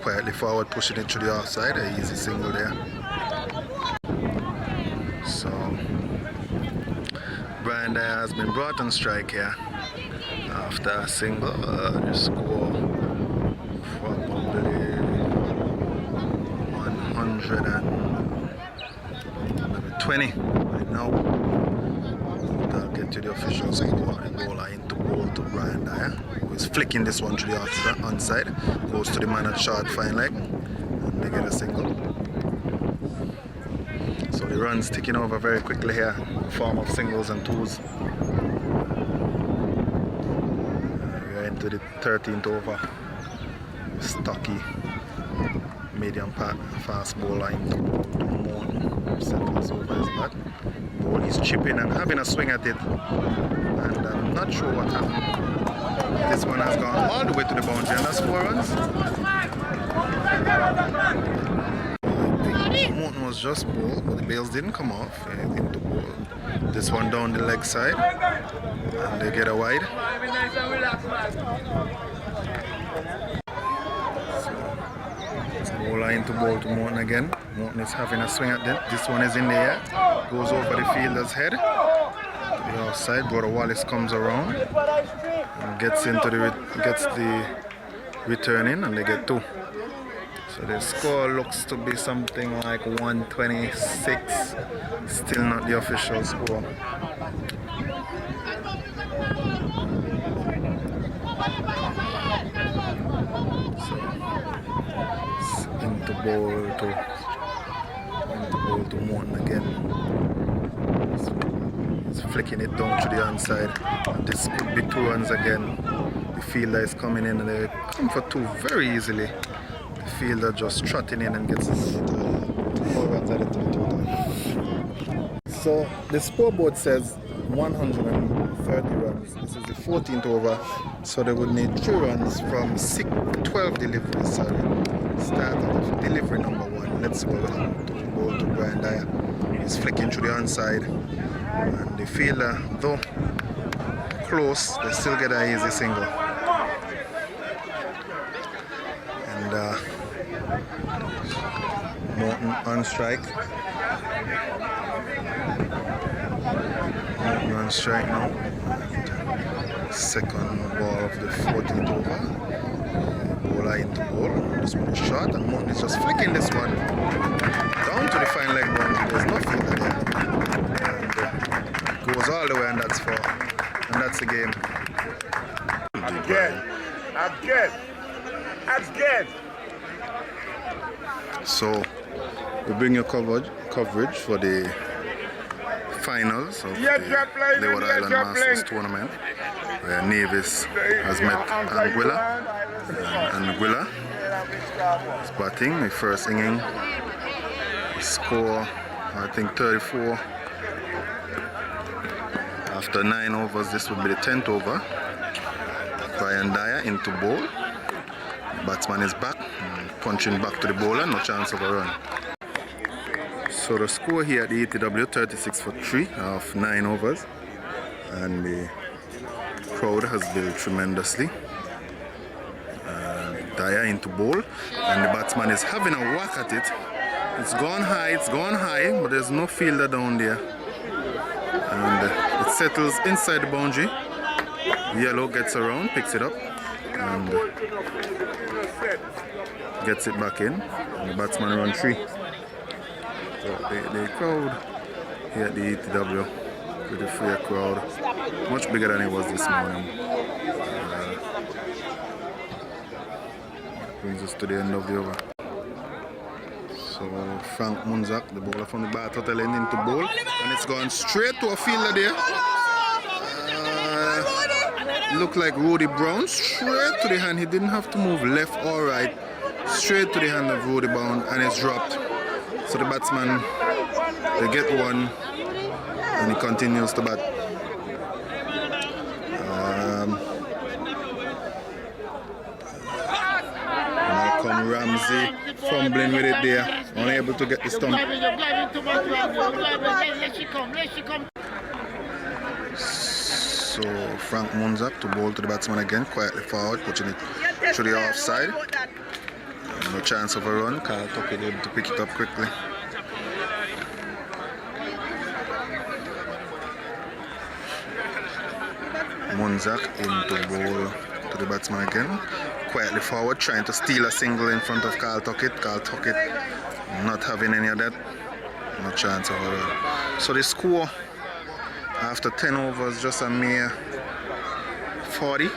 Quietly forward, pushing it to the offside. An easy single there. So Brian Dyer has been brought on strike here after a single. The score probably 120 right now. I'll get to the official score. The bowler into ball to Brian Dyer, who is flicking this one to the onside. Goes to the man at short fine leg, and they get a single. So the run's ticking over very quickly here, in the form of singles and twos. We are into the 13th over. Stocky medium fast bowler into ball to Morton. Settles over his bat. Ball is chipping and having a swing at it, and I'm not sure what happened. This one has gone all the way to the boundary, and that's 4 runs. I think Morton was just bowled, but the bails didn't come off into ball. This one down the leg side, and they get a wide. Bowler into ball to Morton again. Morton is having a swing at it. This one is in the air. Goes over the fielder's head. To the offside. Brother Wallace comes around and gets the return in, and they get 2. So the score looks to be something like 126. Still not the official score. Into ball to Morton again. He's flicking it down to the onside. This could be 2 runs again. The fielder is coming in, and they come for 2 very easily. The fielder just trotting in and gets 4 runs added to the total. So the scoreboard says 130 runs. This is the 14th over, so they would need 3 runs from 12 deliveries. Start of delivery number 1. Let's go to the ball to Brian Dyer. He's flicking to the onside, and the fielder, though close, they still get an easy single. And Morton on strike. Morton on strike now. Second ball of the 14th over. Bowler into ball. This one is short, and Morton is just flicking this one down to the fine leg boundary. There's no fielder there. And goes all the way, and that's 4. And that's the game. Again. So we bring you coverage for the finals of the Leeward Island Masters tournament, where Nevis has met Anguilla. And Anguilla is batting the first inning. Score, I think, 34. After 9 overs, this would be the 10th over. Brian Dyer into ball. Batsman is back, punching back to the bowler, no chance of a run. So the score here at the ETW, 36 for 3 of 9 overs. And the crowd has built tremendously. Dyer into ball, and the batsman is having a whack at it. It's gone high, but there's no fielder down there. And it settles inside the boundary. Yellow gets around, picks it up, and gets it back in. And the batsman runs 3. So the crowd here at the ETW Pretty fair crowd. Much bigger than it was this morning. Brings us to the end of the over. So Frank Munzak, the bowler from the Bath Hotel, end into bowl, and it's gone straight to a fielder there. Looked like Rudy Brown, straight to the hand. He didn't have to move left or right, straight to the hand of Rudy Brown, and it's dropped. So the batsman, they get one, and he continues to bat. Malcolm Ramsey fumbling with it there, unable to get the stump. So Frank Munzak to bowl to the batsman again, quietly forward, pushing it to the offside. No chance of a run. Carl Tuckett able to pick it up quickly. Munzak into bowl to the batsman again, quietly forward, trying to steal a single in front of Carl Tuckett. Carl Tuckett not having any of that. No chance of a run. So the score after 10 overs, just a mere 40.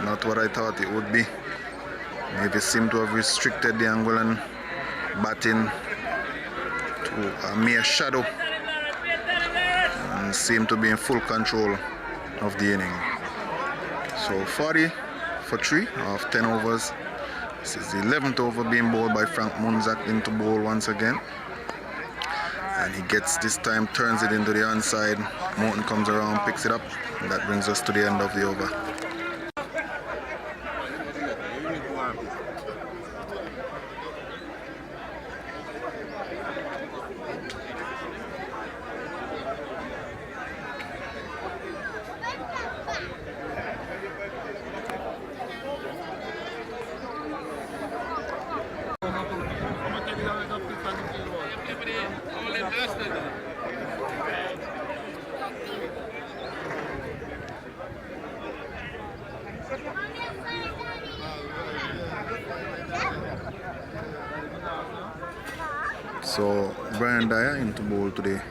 Not what I thought it would be. Maybe seemed to have restricted the Angolan batting to a mere shadow and seemed to be in full control of the inning. So 40 for 3 of 10 overs. This is the 11th over being bowled by Frank Munzak into bowl once again. And he gets this time, turns it into the onside. Morton comes around, picks it up, and that brings us to the end of the over. So Brian Dyer into bowl to the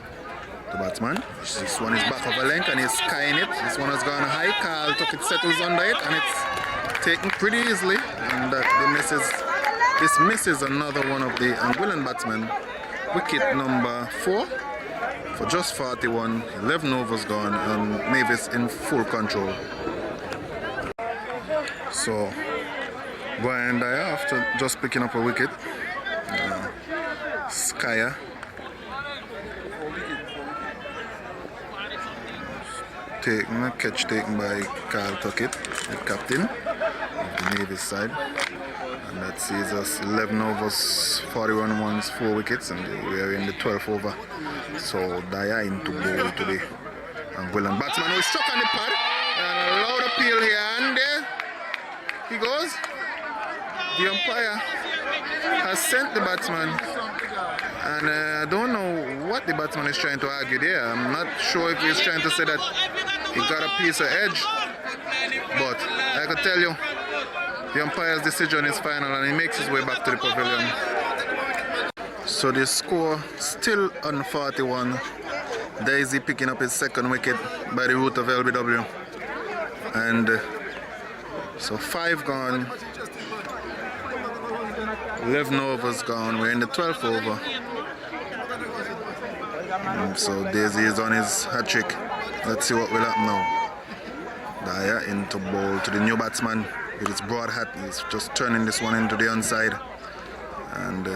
batsman. This one is back of a length and he's skying it. This one has gone high. Carl Tuckett settles under it and it's taken pretty easily. And this misses another one of the Anguillan batsmen. Wicket number 4 for just 41. 11 overs gone and Nevis in full control. So Brian Dyer, after just picking up a wicket, Skyer taken, a catch taken by Carl Tuckett, the captain of the Nevis side, and that sees us 11 overs, 41 runs, 4 wickets, and we are in the 12th over. So Dyer into bowl to the Anguillan batsman who is struck on the pad, and a loud appeal here, and there he goes. The umpire has sent the batsman, and I don't know what the batsman is trying to argue there. I'm not sure if he's trying to say that he got a piece of edge, but I can tell you the umpire's decision is final and he makes his way back to the pavilion. So the score still on 41. Daisy picking up his second wicket by the route of LBW, and so 5 gone, 11 overs gone. We're in the 12th over. So Daisy is on his hat trick. Let's see what will happen now. Dyer into bowl to the new batsman with his broad hat. He's just turning this one into the onside. And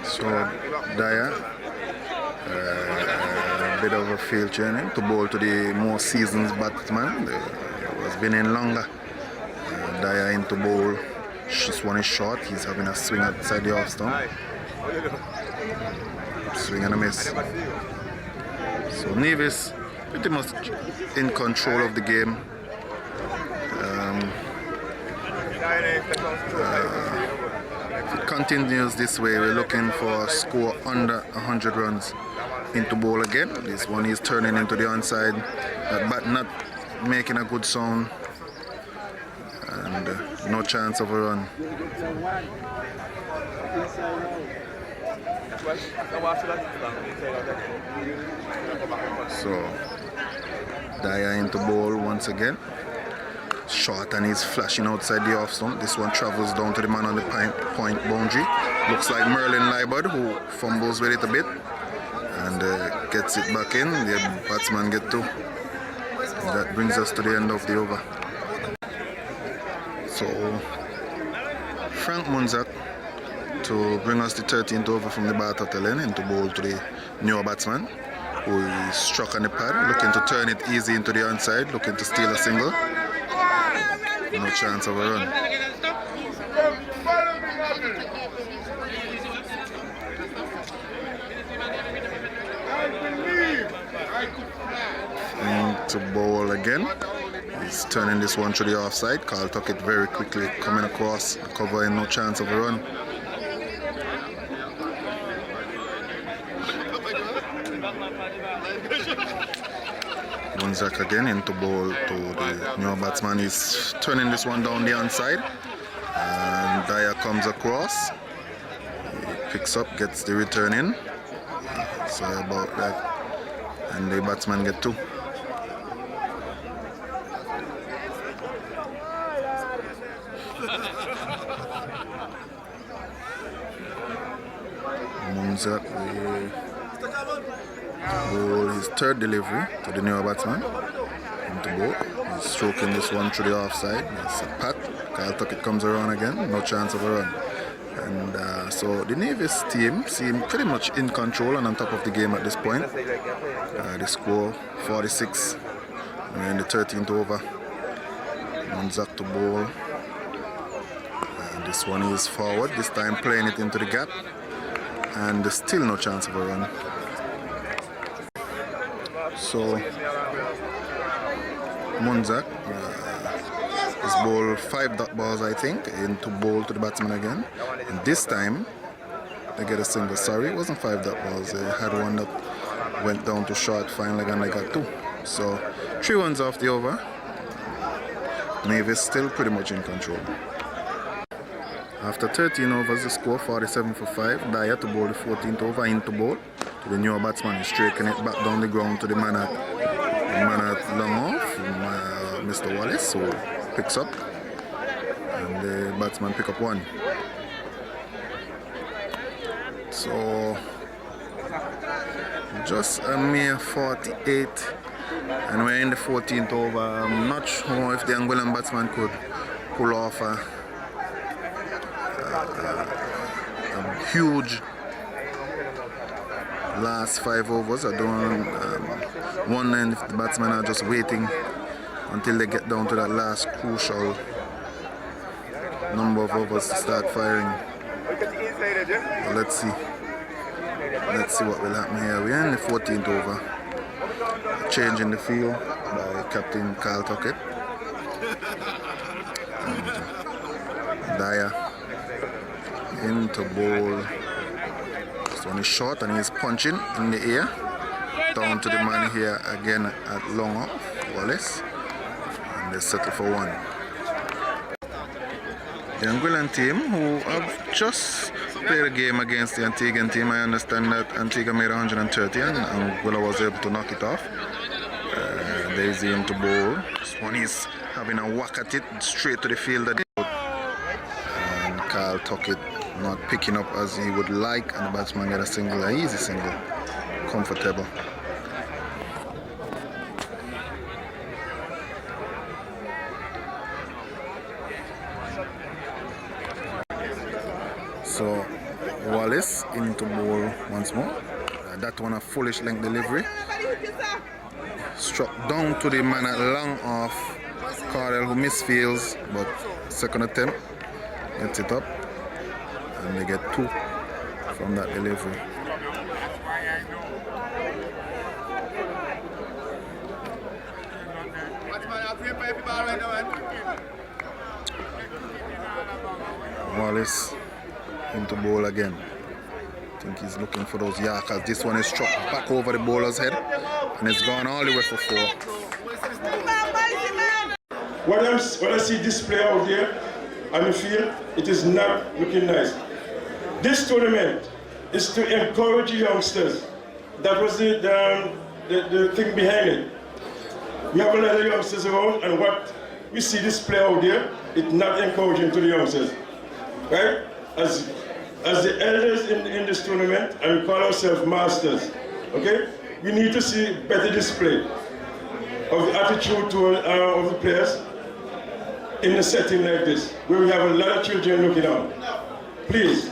so Dyer, a bit of a field training to bowl to the more seasoned batsman. He has been in longer. Dyer into bowl. This one is short. He's having a swing outside the off stump. Swing and a miss. So Nevis pretty much in control of the game. If it continues this way, we're looking for a score under 100 runs. Into ball again. This one is turning into the onside, but not making a good sound, and no chance of a run. So Dyer into ball once again. Short, and he's flashing outside the off stump. This one travels down to the man on the point boundary. Looks like Merlin Liebert, who fumbles with it a bit and gets it back in. The batsman get two. And that brings us to the end of the over. So Frank Munzak to bring us the 13th over from the bat at the lane into ball to the newer batsman, who is struck on the pad, looking to turn it easy into the onside, looking to steal a single. No chance of a run. Into ball again. He's turning this one to the offside. Carl took it very quickly, coming across, covering, no chance of a run. Munzak again into ball to the new batsman. He's turning this one down the onside, and Dyer comes across. He picks up, gets the return in. Sorry about that. And the batsman get two. Munzak ball his third delivery to the newer batsman into ball. He's stroking this one through the offside. It's a pat. Kyle Tuckett comes around again. No chance of a run. And so the Nevis team seem pretty much in control and on top of the game at this point. The score 46. We're in the 13th over. Munzak to bowl. And this one is forward. This time playing it into the gap. And there's still no chance of a run. So Munzak is bowled 5 dot balls, I think, into bowl to the batsman again. And this time they get a single. Sorry, it wasn't 5 dot balls. They had one that went down to short fine leg and they got 2. So 3 runs off the over. Nevis still pretty much in control. After 13 overs, the score 47 for 5. Dyer to bowl the 14th over into bowl to the newer batsman. He's striking it back down the ground to the man at long off, Mr. Wallace, who picks up, and the batsman pick up 1. So just a mere 48, and we're in the 14th over. I'm not sure if the Angolan batsman could pull off a huge last 5 overs. I don't wonder if the batsmen are just waiting until they get down to that last crucial number of overs to start firing. But let's see what will happen here. We're in the 14th over. A change in the field by Captain Carl Tuckett. Dyer into bowl. This one is short and he's punching in the air. Down to the man here again at long off, Wallace. And they settle for 1. The Anguillan team, who have just played a game against the Antiguan team. I understand that Antigua made 130 and Anguilla was able to knock it off. Daisy into bowl. This one is having a whack at it straight to the field. And Carl Tuckett not picking up as he would like, and the batsman got a single, an easy single, comfortable. So Wallace into bowl once more. That one a foolish length delivery. Struck down to the man at long off, Cardell, who misfields, but second attempt gets it up. And they get 2 from that delivery. Wallace into bowl again. I think he's looking for those Yorkers. This one is struck back over the bowler's head and it's gone all the way for 4. What I see display out there on the field, it is not looking nice. This tournament is to encourage youngsters. That was the thing behind it. We have a lot of youngsters around, and what we see display out there, it's not encouraging to the youngsters, right? As the elders in this tournament, and we call ourselves masters, okay? We need to see better display of the attitude of the players in a setting like this, where we have a lot of children looking on. Please.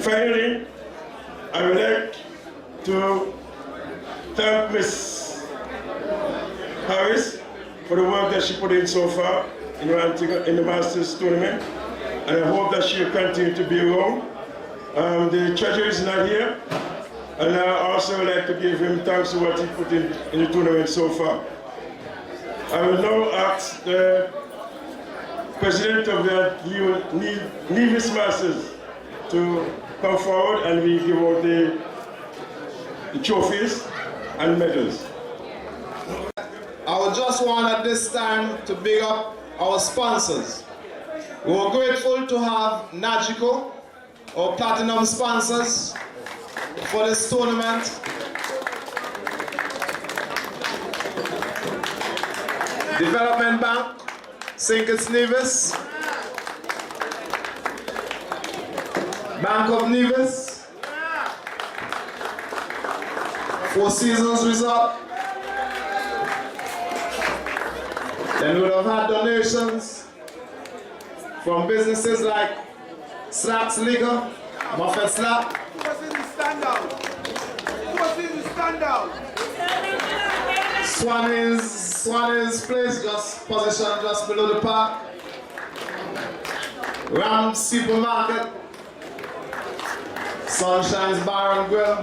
Finally, I would like to thank Miss Harris for the work that she put in so far in the Masters tournament, and I hope that she will continue to be around. The treasurer is not here, and I also would like to give him thanks for what he put in the tournament so far. I will now ask the president of the Nevis Masters to come forward and we give out the trophies and medals. I would just want at this time to big up our sponsors. We were grateful to have Nagico, our platinum sponsors, for this tournament. Development Bank, past-Nevis, Bank of Nevis, Four Seasons Resort. Then we would have had donations from businesses like Slack's Liquor, Muffet Slack. Who was in the standout? Who was in the standout? Swanny's place, just positioned just below the park. Ram Supermarket, Sunshine's Bar and Grill,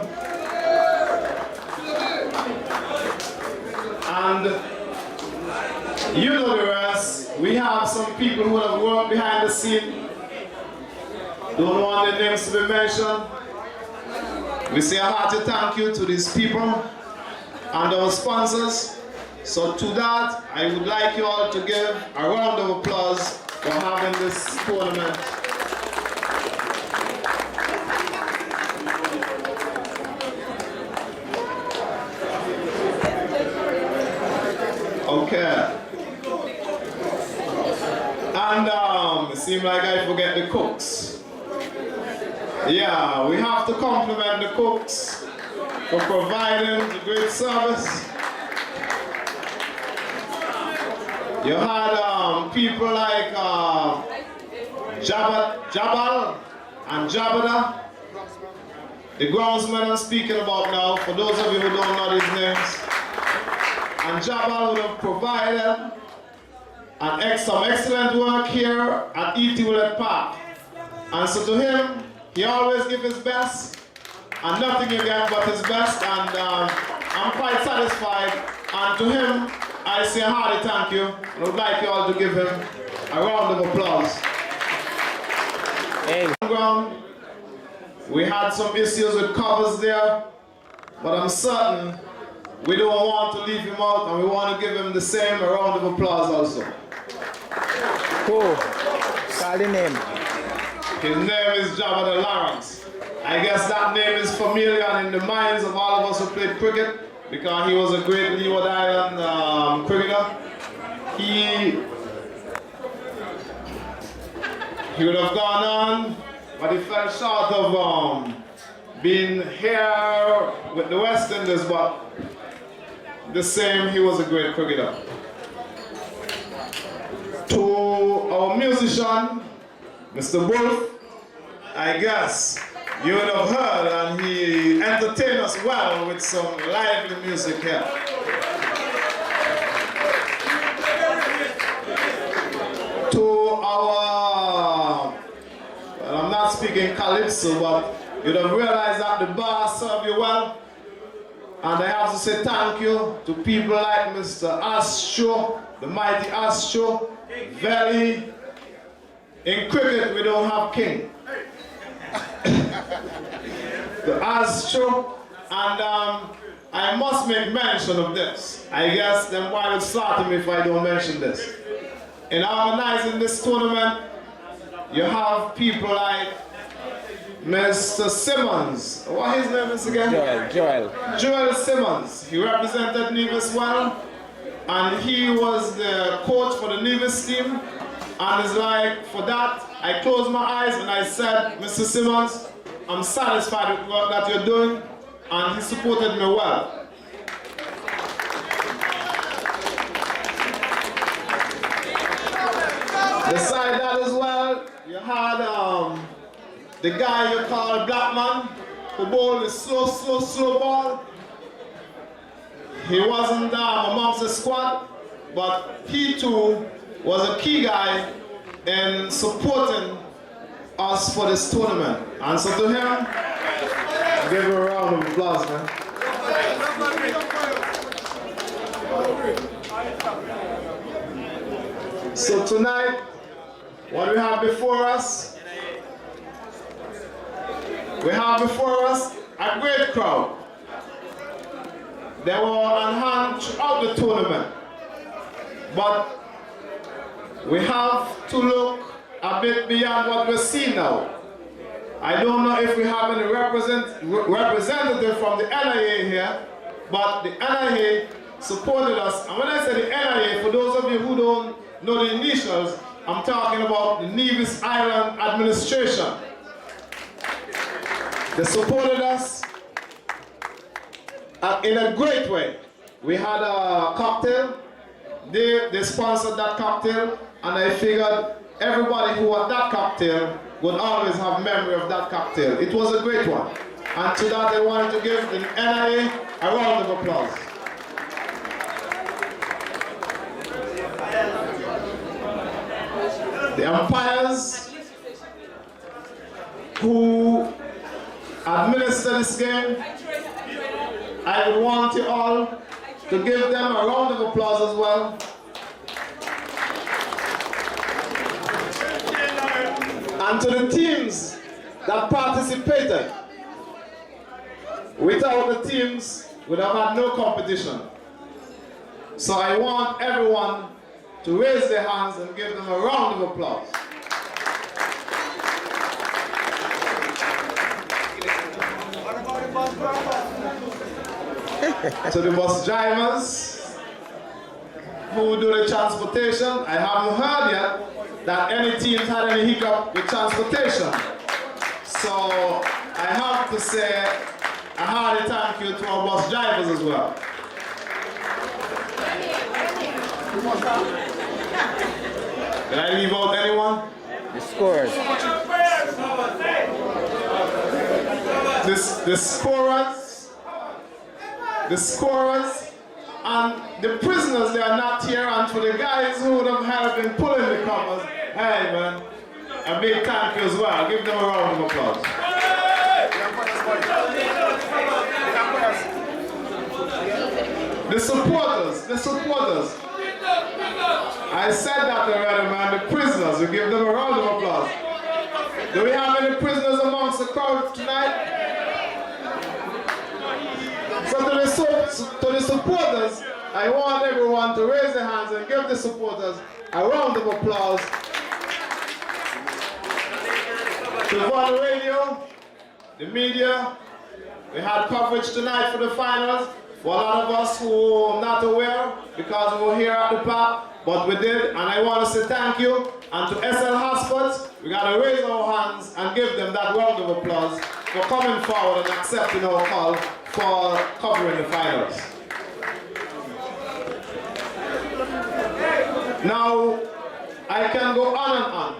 and you know the rest. We have some people who have worked behind the scene. Don't want their names to be mentioned. We say a hearty thank you to these people and our sponsors. So to that, I would like you all to give a round of applause for having this tournament. Okay. And it seems like I forget the cooks. Yeah, we have to compliment the cooks for providing the great service. You had people like Jabal and Jabada, the groundsman I'm speaking about now, for those of you who don't know these names. And Jabal would have provided some excellent work here at E.T. Willett Park. And so to him, he always gives his best, and nothing you get but his best, and I'm quite satisfied. And to him, I say a hearty thank you. I would like you all to give him a round of applause. Hey. We had some issues with covers there, but I'm certain we don't want to leave him out, and we want to give him the same round of applause also. Cool. Call the name. His name is Jabba Lawrence. I guess that name is familiar and in the minds of all of us who played cricket, because he was a great Leeward Island cricketer. He would have gone on, but he fell short of being here with the West Indies, but the same, he was a great cricketer. To our musician, Mr. Wolf, I guess you would have heard, and he entertained us well with some lively music here. To our, well, I'm not speaking calypso, but you'd have realized that the bar served you well. And I have to say thank you to people like Mr. Astro, the mighty Astro, Valley. In cricket, we don't have king. The Astro, and I must make mention of this. I guess them why would slaughter me if I don't mention this. In organizing this tournament, you have people like Mr. Simmons. What his name is again? Joel Simmons. He represented Nevis well, and he was the coach for the Nevis team. And it's like, for that, I closed my eyes and I said, Mr. Simmons, I'm satisfied with the work that you're doing, and he supported me well. Besides that as well, you had the guy you call Blackman, who bowled the slow ball. He wasn't amongst the squad, but he too was a key guy in supporting us for this tournament. And so to him, give him a round of applause, man. So tonight, what we have before us, a great crowd. They were on hand throughout the tournament. But we have to look a bit beyond what we're seeing now. I don't know if we have any representative from the NIA here, but the NIA supported us. And when I say the NIA, for those of you who don't know the initials, I'm talking about the Nevis Island Administration. They supported us in a great way. We had a cocktail. They sponsored that cocktail, and I figured everybody who had that cocktail would always have memory of that cocktail. It was a great one. And to that I wanted to give the NIA a round of applause. The umpires who administer this game, I would want you all to give them a round of applause as well. And to the teams that participated. Without the teams, we'd have had no competition. So I want everyone to raise their hands and give them a round of applause. To the bus drivers who do the transportation, I haven't heard yet that any teams had any hiccup with transportation. So I have to say a hearty thank you to our bus drivers as well. Did I leave out anyone? The scores. The scorers, and the prisoners, they are not here, and for the guys who would have helped in pulling the covers, hey man, a big thank you as well. Give them a round of applause. The supporters. I said that already, man, the prisoners, we give them a round of applause. Do we have any prisoners amongst the crowd tonight? So to the supporters, I want everyone to raise their hands and give the supporters a round of applause. To One Radio, the media, we had coverage tonight for the finals. For a lot of us who are not aware, because we were here at the park, but we did, and I want to say thank you. And to SL Hospitals, we got to raise our hands and give them that round of applause for coming forward and accepting our call for covering the finals. Now, I can go on and on,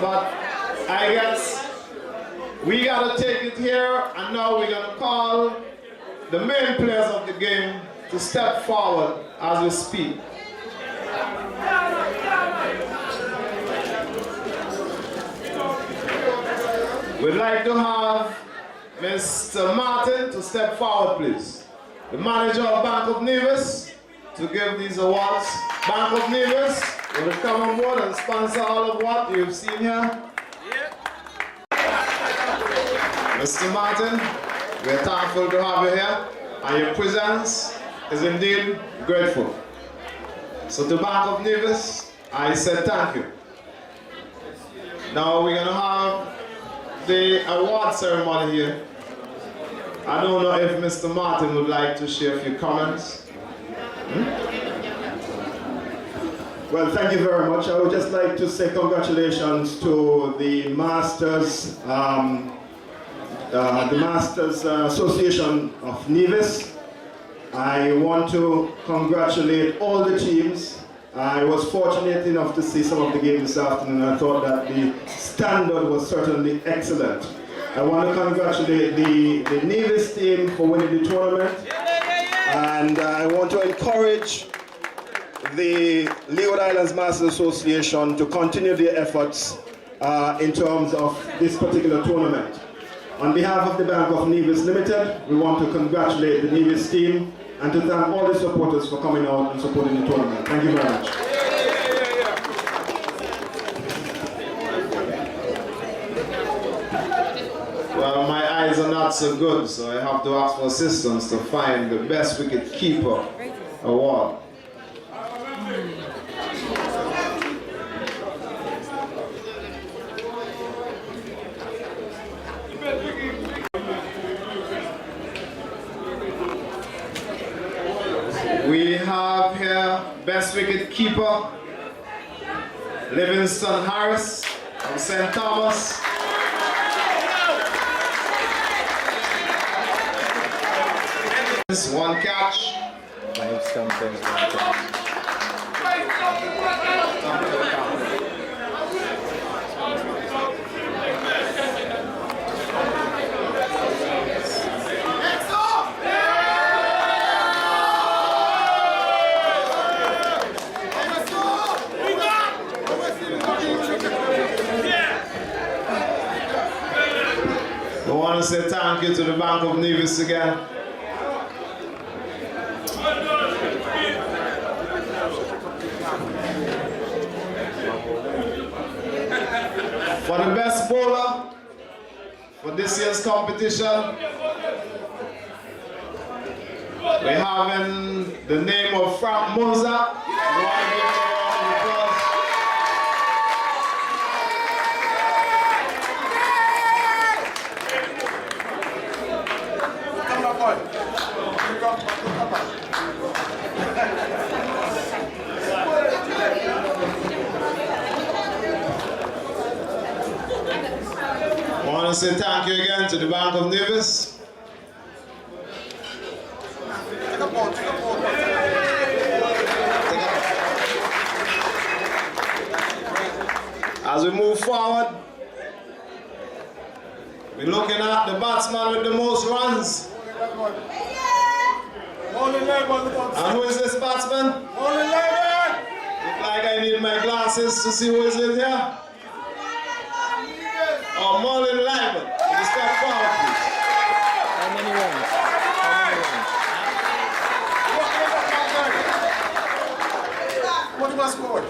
but I guess we got to take it here, and now we're going to call the main players of the game to step forward as we speak. We'd like to have Mr. Martin to step forward, please. the manager of Bank of Nevis to give these awards. Bank of Nevis will come on board and sponsor all of what you've seen here. Mr. Martin, we're thankful to have you here, and your presence is indeed grateful. So to Bank of Nevis, I said thank you. Now we're going to have the award ceremony here. I don't know if Mr. Martin would like to share a few comments. Well, thank you very much. I would just like to say congratulations to the Masters, Association of Nevis. I want to congratulate all the teams. I was fortunate enough to see some of the games this afternoon. I thought that the standard was certainly excellent. I want to congratulate the Nevis team for winning the tournament. And I want to encourage the Leeward Islands Masters Association to continue their efforts in terms of this particular tournament. On behalf of the Bank of Nevis Limited, we want to congratulate the Nevis team and to thank all the supporters for coming out and supporting the tournament. Thank you very much. Well, my eyes are not so good, so I have to ask for assistance to find the Best Wicket Keeper award. We have here Best Wicket Keeper, Livingston Harris from St. Thomas. One catch. I want to say thank you to the Bank of Nevis again. For the best bowler for this year's competition, we have in the name of Frank Moza. I want to say thank you again to the Bank of Nevis. As we move forward, we're looking at the batsman with the most runs. And who is this batsman? Look like I need my glasses to see who is in here. Oh, Marlon Lyman. Can you step forward, please? How many runs? What was scored?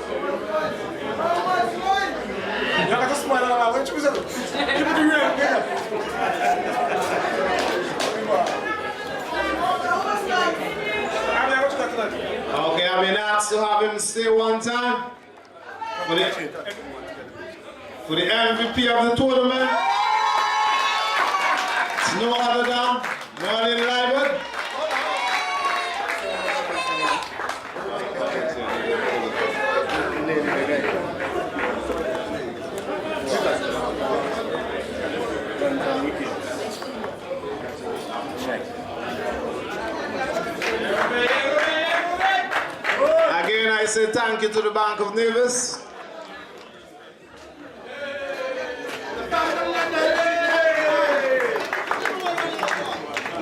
You got to smile on that. What you said? Give it to you. Okay, I've been asked to have him stay one time for the MVP of the tournament. It's no other than Marlon Lyman. Again, I say thank you to the Bank of Nevis.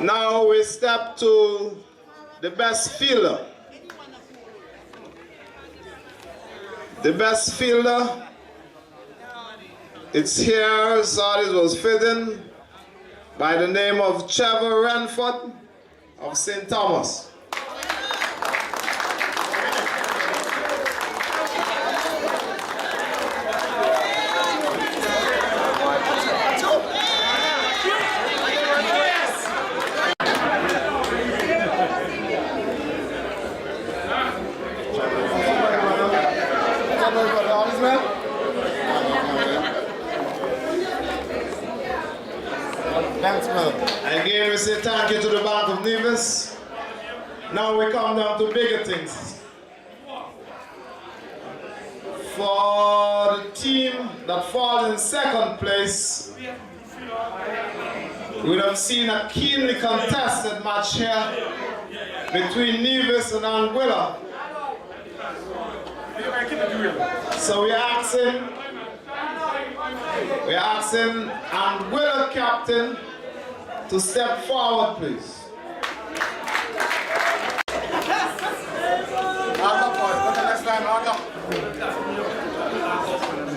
Now we step to the best fielder. The best fielder, it's here, so it was fitting, by the name of Trevor Renford of St. Thomas. Again, we say thank you to the Bank of Nevis. Now we come down to bigger things. For the team that falls in second place, we have seen a keenly contested match here between Nevis and Anguilla. So we're asking Anguilla captain to step forward, please.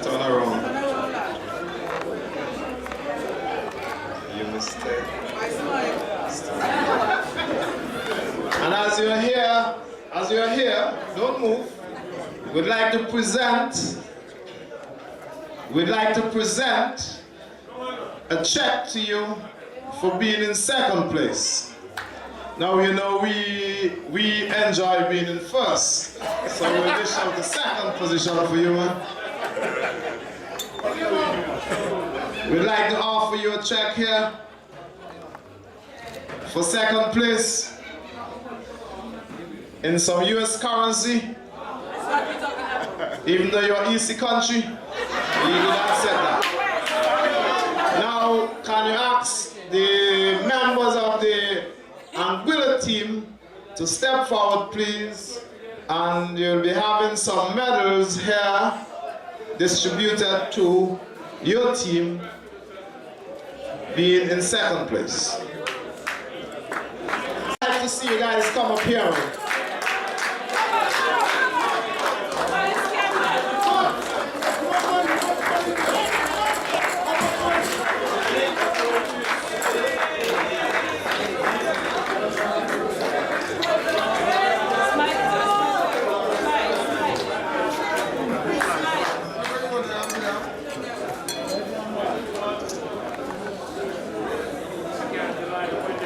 Turn around. You mistake. And as you're here, don't move. We'd like to present a check to you for being in second place. Now you know we enjoy being in first, so we'll dish out the second position for you, man. We'd like to offer you a check here for second place in some US currency. Even though you're EC country, you did accept that. Now, can you ask the members of the Anguilla team to step forward, please? And you'll be having some medals here distributed to your team being in second place. I'd like to see you guys come up here.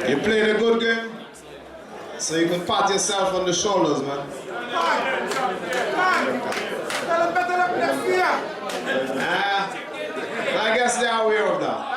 You played a good game, so you can pat yourself on the shoulders, man. I guess they are aware of that.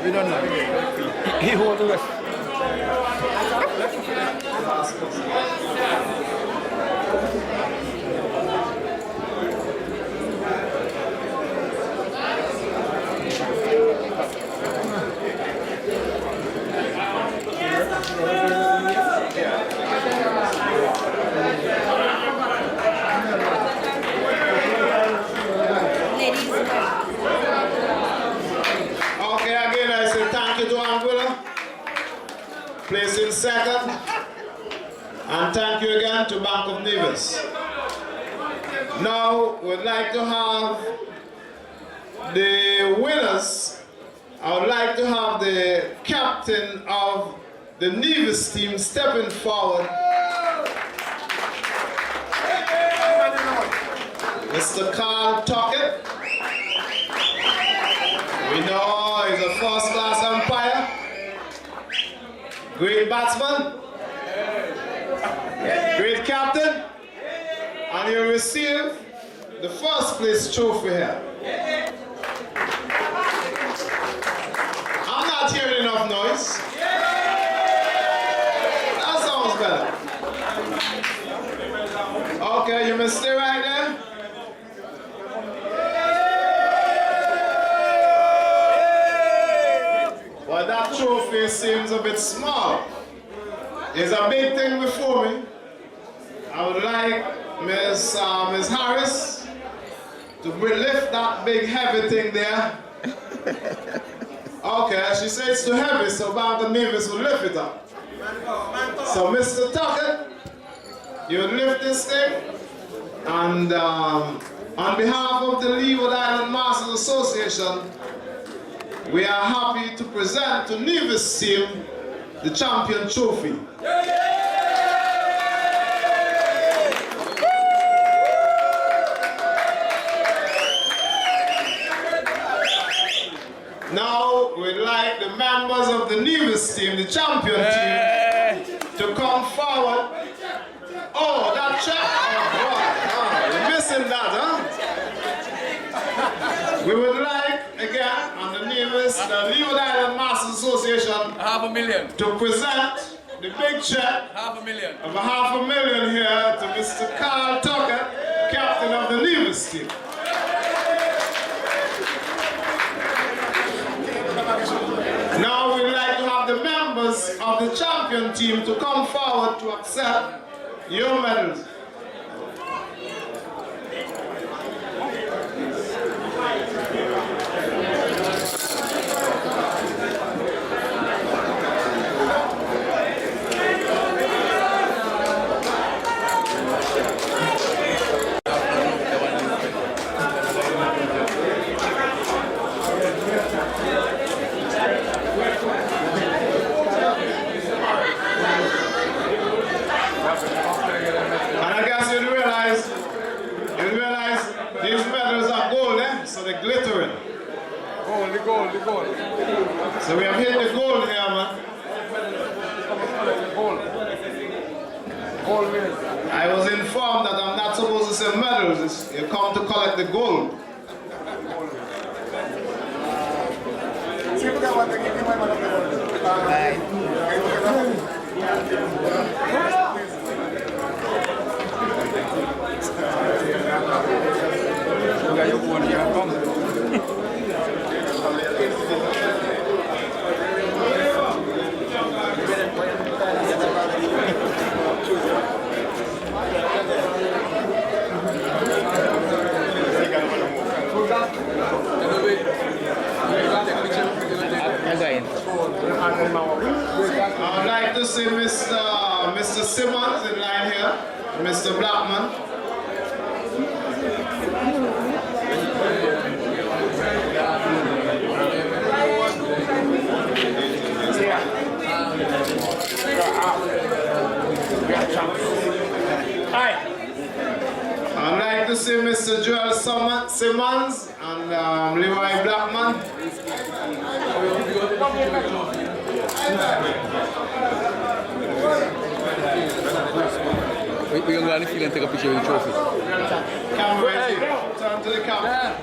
We don't know. He holds the rest. Placing second, and thank you again to Bank of Nevis. Now we'd like to have the winners. I would like to have the captain of the Nevis team stepping forward. Mr. Carl Tuckett. We know he's a first-class umpire. Great batsman, great captain, and And you'll receive the first place trophy here. I'm not hearing enough noise. That sounds better. Okay, you may stay right there. Well, that trophy seems a bit small. There's a big thing before me. I would like Miss Harris to lift that big heavy thing there. Okay, she says it's too heavy, so past-Nevis will lift it up. So Mr. Tuckett, you would lift this thing, and on behalf of the Leeward Island Masters Association, we are happy to present to Nevis team the champion trophy. Now we'd like the members of the Nevis team, the champion team, to come forward. Oh, that check? Oh, you're missing that, huh? We would like, again, on the Nevis, the Leeward Island Masters Association, $500,000 to present the big check $500,000 of $500,000 here to Mr. Carl Tucker, captain of the Nevis team. Now we'd like to have the members of the champion team to come forward to accept your medals. So we have hit the gold here, man. I was informed that I'm not supposed to sell medals. You come to collect the gold. I'd like to see Mr. Simmons in line here, Mr. Blackman. I'd like to see Mr. Joel Simmons and Leroy Blackman. We're going to feel and take a picture with the trophy. Camera ready. Turn to the camera.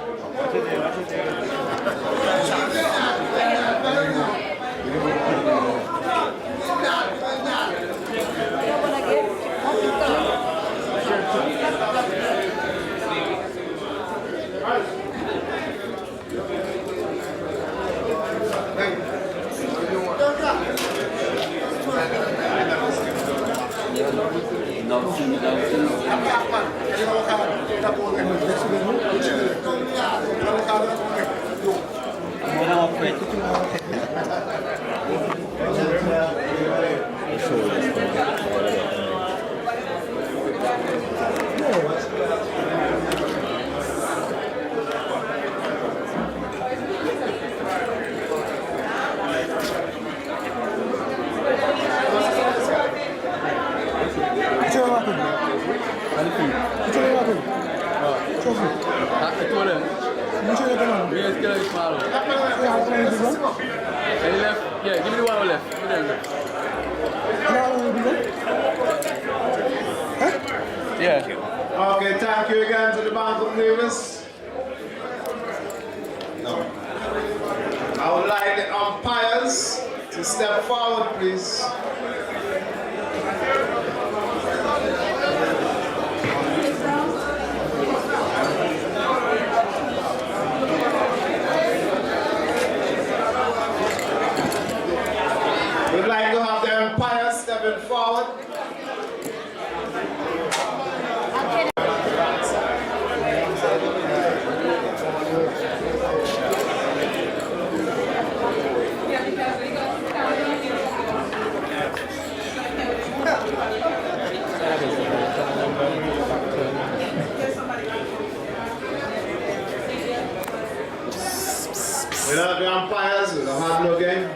Yeah, give me the one left. Give me the left. Yeah. Okay, thank you again to the Bank of Nevis. No. I would like the umpires to step forward, please. We'd like to have the umpires stepping forward. Without the umpires, we'll have no game.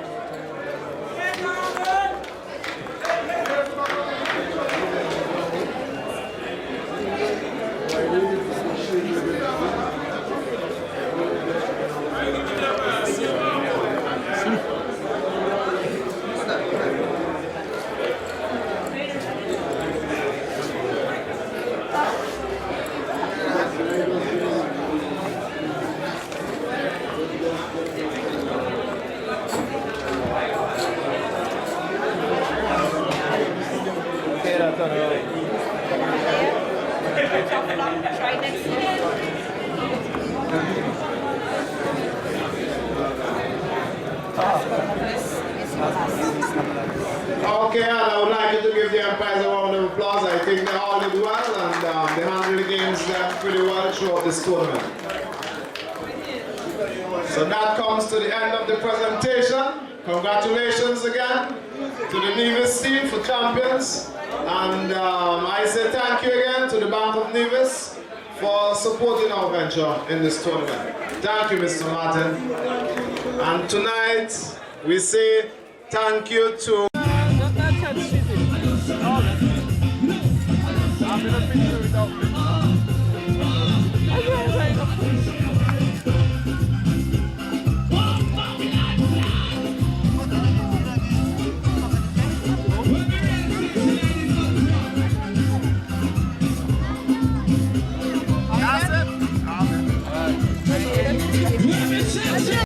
Try next to it. Okay, and I would like you to give the umpires a round of applause. I think they all did well and they handled the games pretty well throughout this tournament. So that comes to the end of the presentation. Congratulations again to the Nevis team for champions. And I say thank you again to the Bank of Nevis for supporting our venture in this tournament. Thank you, Mr. Martin. And tonight we say thank you to